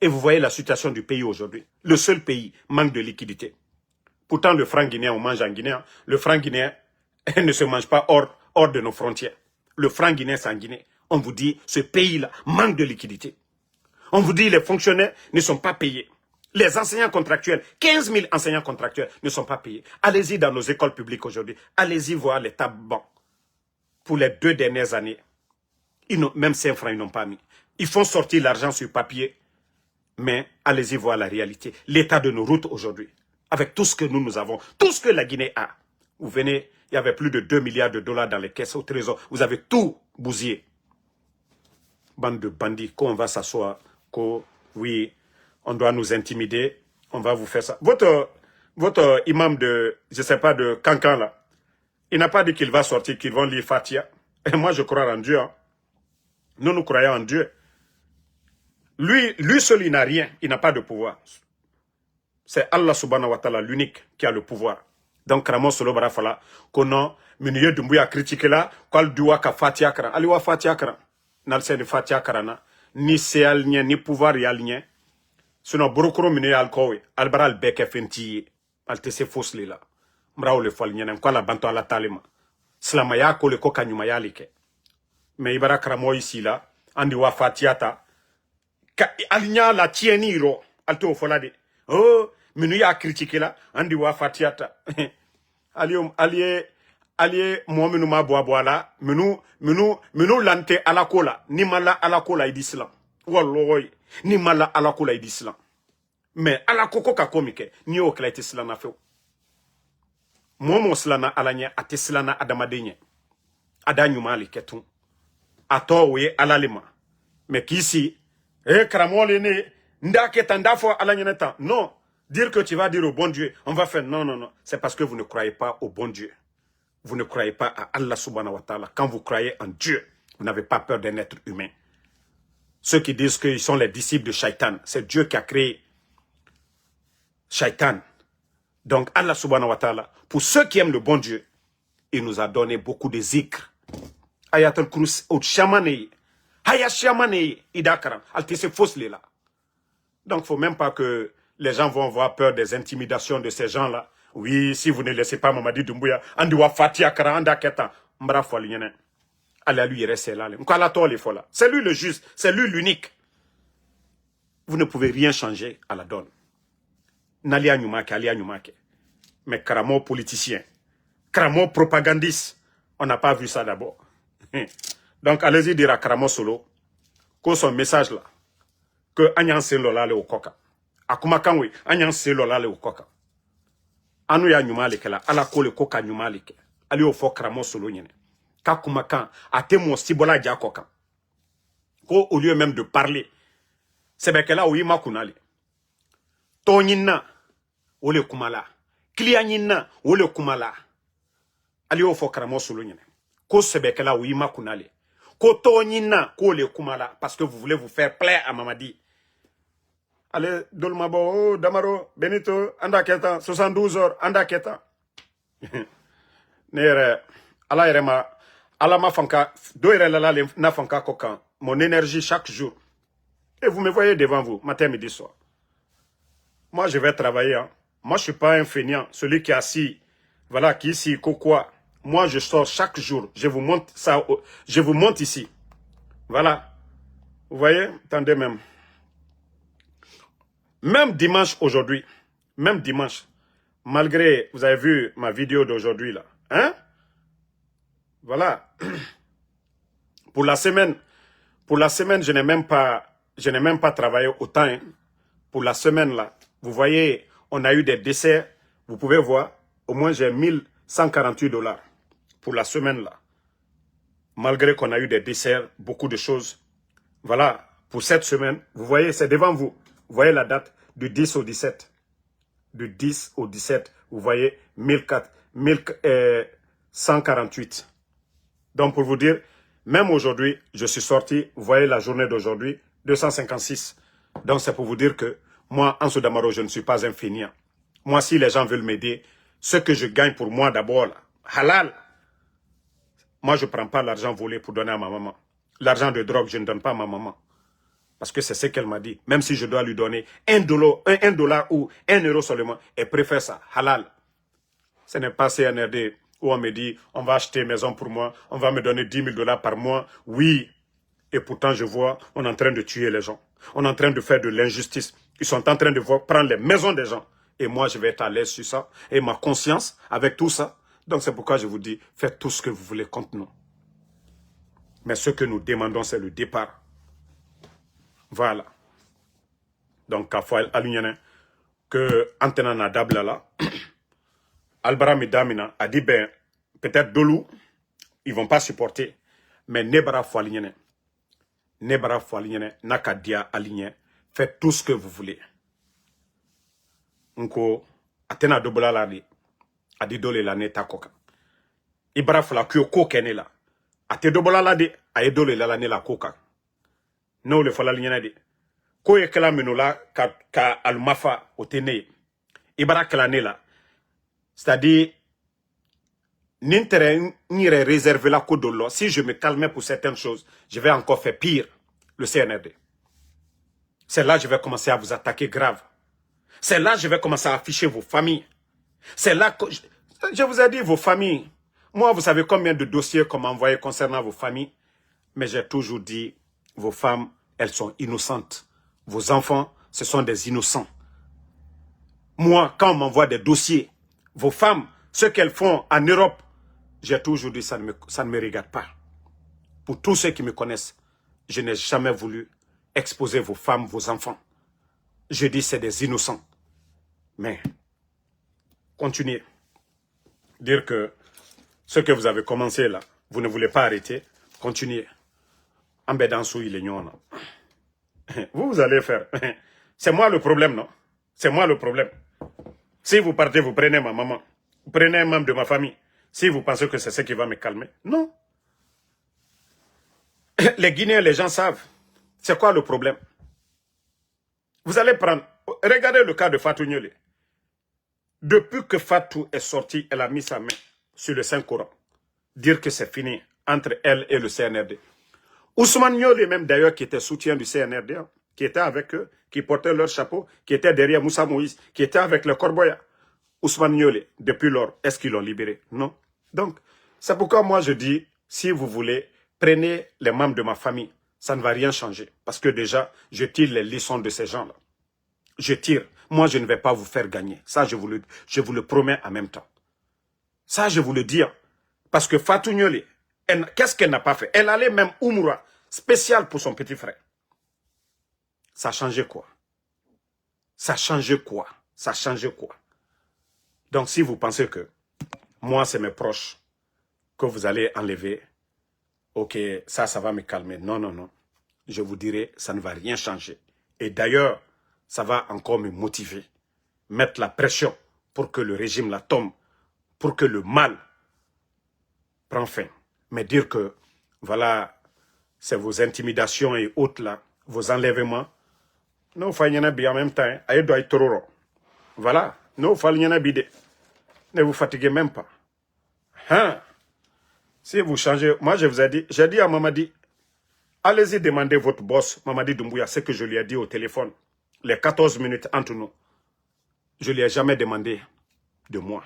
Et vous voyez la situation du pays aujourd'hui. Le seul pays manque de liquidité. Pourtant, le franc guinéen, on mange en Guinée. Le franc guinéen ne se mange pas hors de nos frontières. Le franc guinéen, c'est en Guinée. On vous dit, ce pays-là manque de liquidité. On vous dit, les fonctionnaires ne sont pas payés. Les enseignants contractuels, 15 000 enseignants contractuels ne sont pas payés. Allez-y dans nos écoles publiques aujourd'hui. Allez-y voir les tables bancs. Pour les 2 dernières années, même 5 francs, ils n'ont pas mis. Ils font sortir l'argent sur papier. Mais allez-y voir la réalité. L'état de nos routes aujourd'hui. Avec tout ce que nous avons, tout ce que la Guinée a. Vous venez, il y avait plus de 2 milliards de dollars dans les caisses au trésor. Vous avez tout bousillé. Bande de bandits, qu'on va s'asseoir, oui, on doit nous intimider, on va vous faire ça. Votre imam de, je ne sais pas, de Cancan là, il n'a pas dit qu'il va sortir, qu'ils vont lire Fatia. Et moi, je crois en Dieu. Hein. Nous croyons en Dieu. Lui seul, il n'a rien, il n'a pas de pouvoir. C'est Allah subhanahu wa ta'ala, l'unique, qui a le pouvoir. Donc, Ramos Solo Barafala, qu'on a, Muniye Dumbuya critiqué là, qu'al doit ka Fatia Kran. Aliwa Fatia Kran. Nalse de Fatia Krana. Ni seal nien, ni pouvoir yal nien. Sinon, Borokoro Muniye Alkowe, Albaral Beke Fenti, Altese Fosli là. Mrao le fal nien, quoi la banto ala talema. Slamaya ko le koka nyumaya like. Mais Ibara Kramo ici là, Andiwa Fatiata. Aligna la tieni ro, Alto Folade. Oh, Muniye a critiqué là, Andiwa Fatiata. Allié Mohamedou ma boa la menu lante alakola ni mala alakola idislam walloy ni mala alakola idislam mais alakoko ka komike ni o kla islam na fe momo slana alanya atislana adamadenya adanyu mali ketun atowe alalima mais kisi kramole ne ndake tandafo alanya neta non dire que tu vas dire au bon Dieu on va faire non c'est parce que vous ne croyez pas au bon Dieu. Vous ne croyez pas à Allah subhanahu wa ta'ala. Quand vous croyez en Dieu, vous n'avez pas peur d'un être humain. Ceux qui disent qu'ils sont les disciples de Shaitan, c'est Dieu qui a créé Shaitan. Donc Allah subhanahu wa ta'ala, pour ceux qui aiment le bon Dieu, il nous a donné beaucoup de zikr. Ayatul Kurus, au chamane, haya chamane, idakaram, altese fosle là. Donc, il ne faut même pas que les gens vont avoir peur des intimidations de ces gens-là. Oui, si vous ne laissez pas Mamadi Doumbouya, Andiwa Fatia Kara, Anda Keta, Mbra Foliene. Allez, lui, il reste là. C'est lui le juste, c'est lui l'unique. Vous ne pouvez rien changer à la donne. Nalia Nyumake, Alia Nyumake. Mais Karamo politicien, Karamo propagandiste, on n'a pas vu ça d'abord. Donc, allez-y dire à Karamo Solo que son message là, que Anyanse Lola le Okoka. Akumakanwe, Anyanse Lola le Okoka. Anu ya Nyumale Kela, ala ko le Koka Nyumale Ke. Ali au fort Karamo Solo Nyene. Kakumakan, a témoin Stibola Diakoka. Ko au lieu même de parler, c'est bien que là où il m'a kunali. Tonina, ou le Kumala. Klianina, ou le Kumala. Ali au fort Karamo Solo Nyene. Ko c'est que là où il m'a kunali. Ko Tonina, ko le Kumala. Parce que vous voulez vous faire plaire à Mamadi. Allez, Dolmabo, Damaro, Benito, Andaketa, 72 heures, Andaketa. Nere, ala yerema, ala ma fanka, do yere la na fanka kokan, mon énergie chaque jour. Et vous me voyez devant vous, matin, midi, soir. Moi, je vais travailler. Hein. Moi, je suis pas un feignant, celui qui est assis, voilà, qui ici, quoi. Moi, je sors chaque jour. Je vous montre ça, je vous montre ici. Voilà. Vous voyez, attendez même. Même dimanche aujourd'hui, même dimanche, malgré, vous avez vu ma vidéo d'aujourd'hui là, hein? Voilà. Pour la semaine, je n'ai même pas travaillé autant. Hein. Pour la semaine là, vous voyez, on a eu des décès. Vous pouvez voir, au moins j'ai 1148 $ pour la semaine là. Malgré qu'on a eu des décès, beaucoup de choses. Voilà, pour cette semaine, vous voyez, c'est devant vous. Vous voyez la date du 10 au 17. Du 10 au 17, vous voyez 1148. Donc pour vous dire, même aujourd'hui, je suis sorti, vous voyez la journée d'aujourd'hui, 256. Donc c'est pour vous dire que moi, Ansou Damaro, je ne suis pas un feignant. Moi, si les gens veulent m'aider, ce que je gagne pour moi d'abord, halal. Moi, je ne prends pas l'argent volé pour donner à ma maman. L'argent de drogue, je ne donne pas à ma maman. Parce que c'est ce qu'elle m'a dit. Même si je dois lui donner $1 ou €1 seulement, elle préfère ça, halal. Ce n'est pas CNRD où on me dit, on va acheter une maison pour moi, on va me donner 10 000 $ par mois. Oui. Et pourtant, je vois, on est en train de tuer les gens. On est en train de faire de l'injustice. Ils sont en train de prendre les maisons des gens. Et moi, je vais être à l'aise sur ça. Et ma conscience, avec tout ça. Donc, c'est pourquoi je vous dis, faites tout ce que vous voulez contre nous. Mais ce que nous demandons, c'est le départ. Voilà. Donc, Kafoal Alunyane, que Antenana Dablala, Albara Midamina a dit, ben, peut-être Dolou, ils ne vont pas supporter, mais Nebara Foalinyane, Nakadia Aligné, faites tout ce que vous voulez. Nko, Atena Dobola di, Adi Dole la neta koka. Ibara Fola Kyoko Kenela, Ate Dobola di, Aedole la ne la koka. Non, le Fola Lignane di. Ko ye kela minola ka alumafa otene ibara kela nela c'est-à-dire n'intérêt ni réservé la kodolo si je me calmais pour certaines choses je vais encore faire pire le CNRD c'est là que je vais commencer à vous attaquer grave c'est là que je vais commencer à afficher vos familles c'est là que je vous ai dit vos familles moi vous savez combien de dossiers qu'on m'a envoyé concernant vos familles mais j'ai toujours dit vos femmes elles sont innocentes. Vos enfants, ce sont des innocents. Moi, quand on m'envoie des dossiers, vos femmes, ce qu'elles font en Europe, j'ai toujours dit ça ne me regarde pas. Pour tous ceux qui me connaissent, je n'ai jamais voulu exposer vos femmes, vos enfants. Je dis c'est des innocents. Mais, continuez. Dire que ce que vous avez commencé là, vous ne voulez pas arrêter, continuez. Ambédansou, il est nyon. Vous allez faire. C'est moi le problème, non? C'est moi le problème. Si vous partez, vous prenez ma maman. Vous prenez un membre de ma famille. Si vous pensez que c'est ce qui va me calmer. Non. Les Guinéens, les gens savent. C'est quoi le problème? Vous allez prendre... Regardez le cas de Fatou Niolé. Depuis que Fatou est sortie, elle a mis sa main sur le Saint-Coran. Dire que c'est fini entre elle et le CNRD. Ousmane Niolé, même d'ailleurs, qui était soutien du CNRD, qui étaient avec eux, qui portaient leur chapeau, qui étaient derrière Moussa Moïse, qui étaient avec le Corboya. Ousmane Niolé, depuis lors, est-ce qu'ils l'ont libéré? Non. Donc, c'est pourquoi moi je dis, si vous voulez, prenez les membres de ma famille. Ça ne va rien changer. Parce que déjà, je tire les leçons de ces gens-là. Je tire. Moi, je ne vais pas vous faire gagner. Ça, je vous le promets en même temps. Ça, je vous le dis. Parce que Fatou Niolé, qu'est-ce qu'elle n'a pas fait? Elle allait même Oumoura, spécial pour son petit frère. Ça a changé quoi? Ça a changé quoi? Ça a changé quoi? Donc, si vous pensez que moi, c'est mes proches que vous allez enlever, ok, ça va me calmer. Non, non, non. Je vous dirai, ça ne va rien changer. Et d'ailleurs, ça va encore me motiver. Mettre la pression pour que le régime la tombe, pour que le mal prenne fin. Mais dire que, voilà, c'est vos intimidations et autres là, vos enlèvements. Non, il faut y en avoir en même temps. Aïe doit être voilà. Non, il faut y en avoir. Ne vous fatiguez même pas. Hein? Si vous changez, moi je vous ai dit, j'ai dit à Mamadi, allez-y demander votre boss, Mamadi Doumbouya, ce que je lui ai dit au téléphone, les 14 minutes entre nous. Je ne lui ai jamais demandé de moi.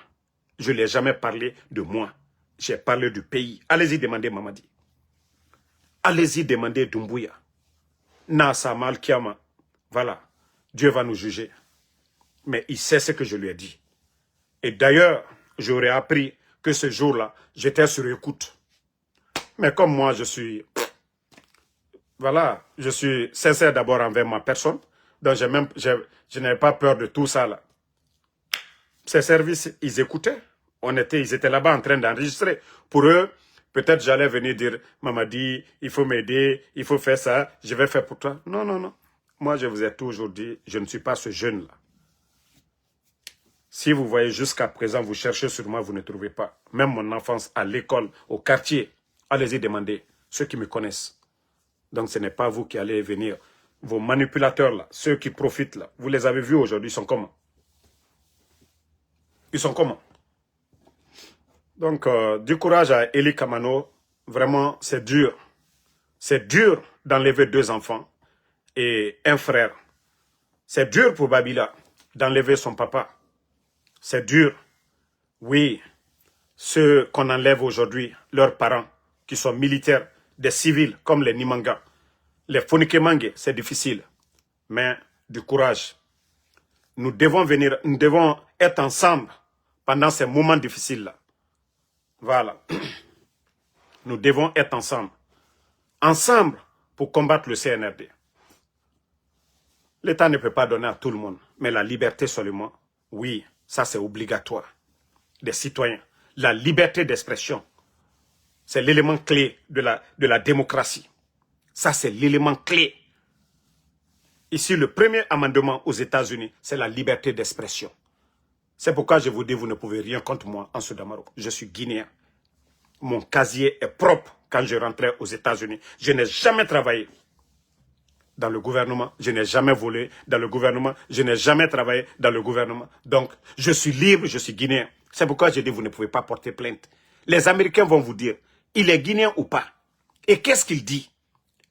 Je ne lui ai jamais parlé de moi. J'ai parlé du pays. Allez-y demander Mamadi. Allez-y demander Doumbouya. Nasa Malkiama. Voilà. Dieu va nous juger. Mais il sait ce que je lui ai dit. Et d'ailleurs, j'aurais appris que ce jour-là, j'étais sur écoute. Mais comme moi, je suis sincère d'abord envers ma personne. Donc, je n'avais pas peur de tout ça là. Ces services, ils écoutaient. Ils étaient là-bas en train d'enregistrer. Pour eux, peut-être j'allais venir dire, Mamadi, il faut m'aider, il faut faire ça, je vais faire pour toi. Non, non, non. Moi, je vous ai toujours dit, je ne suis pas ce jeune-là. Si vous voyez jusqu'à présent, vous cherchez sur moi, vous ne trouvez pas. Même mon enfance à l'école, au quartier, allez-y demander, ceux qui me connaissent. Donc ce n'est pas vous qui allez venir. Vos manipulateurs là, ceux qui profitent là, vous les avez vus aujourd'hui, ils sont comment? Ils sont comment? Donc du courage à Eli Kamano, vraiment c'est dur. C'est dur d'enlever 2 enfants et un frère. C'est dur pour Babila d'enlever son papa. C'est dur. Oui, ceux qu'on enlève aujourd'hui, leurs parents, qui sont militaires, des civils comme les Nimanga, les Fonikemangue, c'est difficile. Mais du courage. Nous devons être ensemble pendant ces moments difficiles-là. Voilà. Nous devons être ensemble. Ensemble pour combattre le CNRD. L'État ne peut pas donner à tout le monde, mais la liberté seulement, oui, ça c'est obligatoire. Des citoyens. La liberté d'expression, c'est l'élément clé de la démocratie. Ça c'est l'élément clé. Ici, le premier amendement aux États-Unis, c'est la liberté d'expression. C'est pourquoi je vous dis, vous ne pouvez rien contre moi en Sud-Amérique. Je suis guinéen. Mon casier est propre quand je rentrais aux États-Unis. Je n'ai jamais travaillé dans le gouvernement. Je n'ai jamais volé dans le gouvernement. Je n'ai jamais travaillé dans le gouvernement. Donc, je suis libre, je suis guinéen. C'est pourquoi je dis, vous ne pouvez pas porter plainte. Les Américains vont vous dire, il est guinéen ou pas? Et qu'est-ce qu'il dit?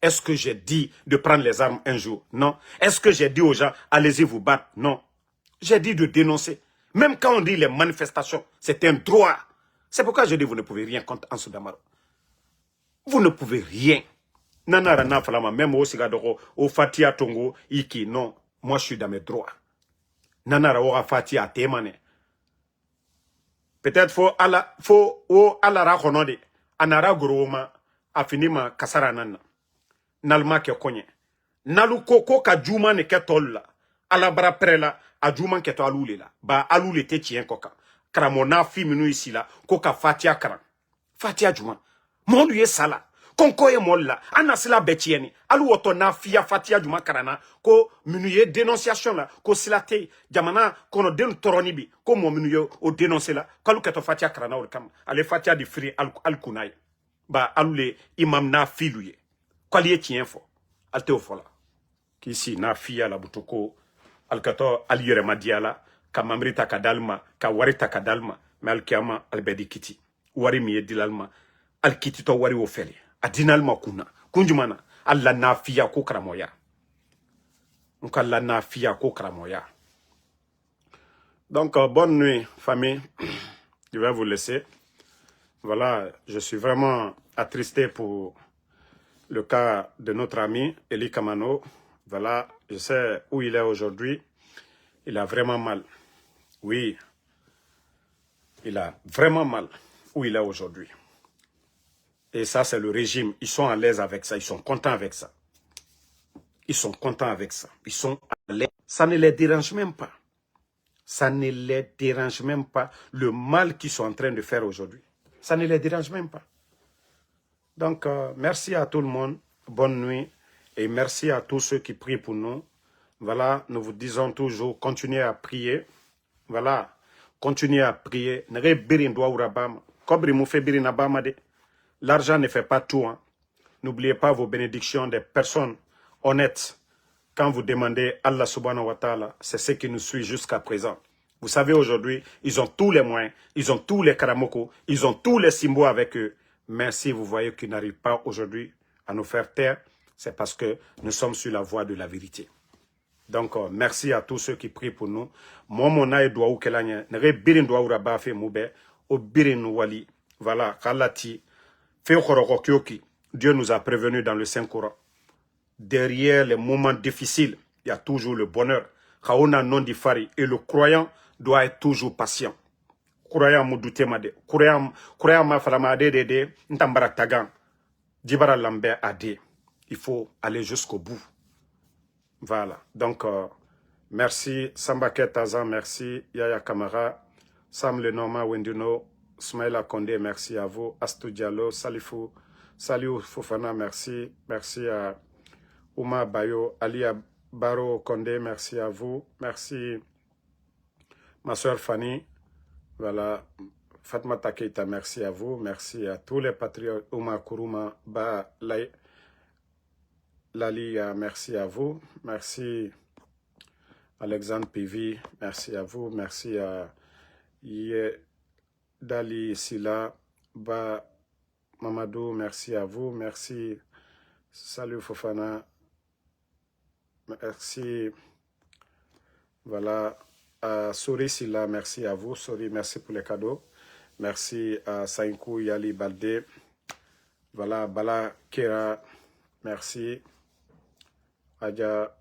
Est-ce que j'ai dit de prendre les armes un jour? Non. Est-ce que j'ai dit aux gens, allez-y vous battre? Non. J'ai dit de dénoncer. Même quand on dit les manifestations, c'est un droit. C'est pourquoi je dis, vous ne pouvez rien contre Ansou Damaro. Vous ne pouvez rien. Nanara na falama, même au Sigadoro, au Fatia Tongo, Iki, non. Moi, je suis dans mes droits. Nanara ora Fatia Temane. Peut-être faut ala rakonode, anara goroma, afinima kasara nana. Nalma ke konye. Nalu koko ka juma ne ke tolla. Ala bra prela, a juma ke to alule la. Ba alule te chien koka. Kramona fi minu ici la, koka Fatia kran. Fatia juma. Mon lui sala. Konko ye molla. Anasila betieni. Alu oto na fia Fatia juma karana. Ko minuye dénonciation la. Ko silate. Jamana kono den toronibi. Ko mo minuye o dénoncer la. Kalu keto Fatia karana ou kam. Ale Fatia di free al kunai. Ba alule imam na filuye. Kwali ye tien fo. Alte o fola. Kisi na fia la butoko. Alkato aliyere madiala. Ka mamrita kadalma. Ka warita kadalma. Me alkiama albedi kiti. Wari miye dilalma. Alkiti to wari o fele. Adinalma kuna. Kunjumana. Alla na fia ko karamoya. Donc, bonne nuit, famille. Je vais vous laisser. Voilà, je suis vraiment attristé pour le cas de notre ami Eli Kamano. Voilà, je sais où il est aujourd'hui. Il a vraiment mal. Oui, il a vraiment mal où il est aujourd'hui. Et ça, c'est le régime. Ils sont à l'aise avec ça. Ils sont contents avec ça. Ils sont contents avec ça. Ils sont à l'aise. Ça ne les dérange même pas. Ça ne les dérange même pas le mal qu'ils sont en train de faire aujourd'hui. Ça ne les dérange même pas. Donc, merci à tout le monde. Bonne nuit. Et merci à tous ceux qui prient pour nous. Voilà, nous vous disons toujours, continuez à prier. Voilà, continuez à prier. L'argent ne fait pas tout. Hein. N'oubliez pas vos bénédictions des personnes honnêtes. Quand vous demandez Allah subhanahu wa ta'ala, c'est ce qui nous suit jusqu'à présent. Vous savez, aujourd'hui, ils ont tous les moyens, ils ont tous les karamoko, ils ont tous les symboles avec eux. Mais si vous voyez qu'ils n'arrivent pas aujourd'hui à nous faire taire, c'est parce que nous sommes sur la voie de la vérité. Donc, merci à tous ceux qui prient pour nous. Moi, mon aïe doit ou kelanya, n'ere birin doit ou rabafe moube, au birin wali. Voilà, kalati, féokoroko kyoki. Dieu nous a prévenus dans le Saint-Coran. Derrière les moments difficiles, il y a toujours le bonheur. Kaona non di fari. Et le croyant doit être toujours patient. Croyant moudouté made. Croyant ma falamade de ntambarak tagan. Dibara lambe ade. Il faut aller jusqu'au bout. Voilà. Donc, merci Sambaket Tazan, merci Yaya Kamara, Sam Lenormand Wenduno, Smaïla Kondé, merci à vous, Astou Diallo, Salifou, Saliou Fofana, merci. Merci à Ouma Bayo, Alia Baro Kondé, merci à vous. Merci ma soeur Fanny. Voilà. Fatma Takeita, merci à vous. Merci à tous les patriotes. Ouma Kourouma, Ba Lai. Lali, merci à vous. Merci Alexandre Pivi, merci à vous. Merci à Dali Silla, Ba Mamadou, merci à vous. Merci Salut Fofana. Merci. Voilà. Sori Silla, merci à vous. Sori, merci pour les cadeaux. Merci à Sainkou Yali Balde. Voilà, Bala Kera, merci. Adja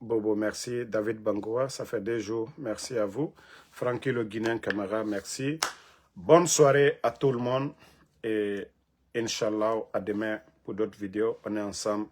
Bobo, merci. David Bangoua, ça fait 2 jours. Merci à vous. Francky le Guinéen Camara, merci. Bonne soirée à tout le monde. Et Inch'Allah, à demain pour d'autres vidéos. On est ensemble.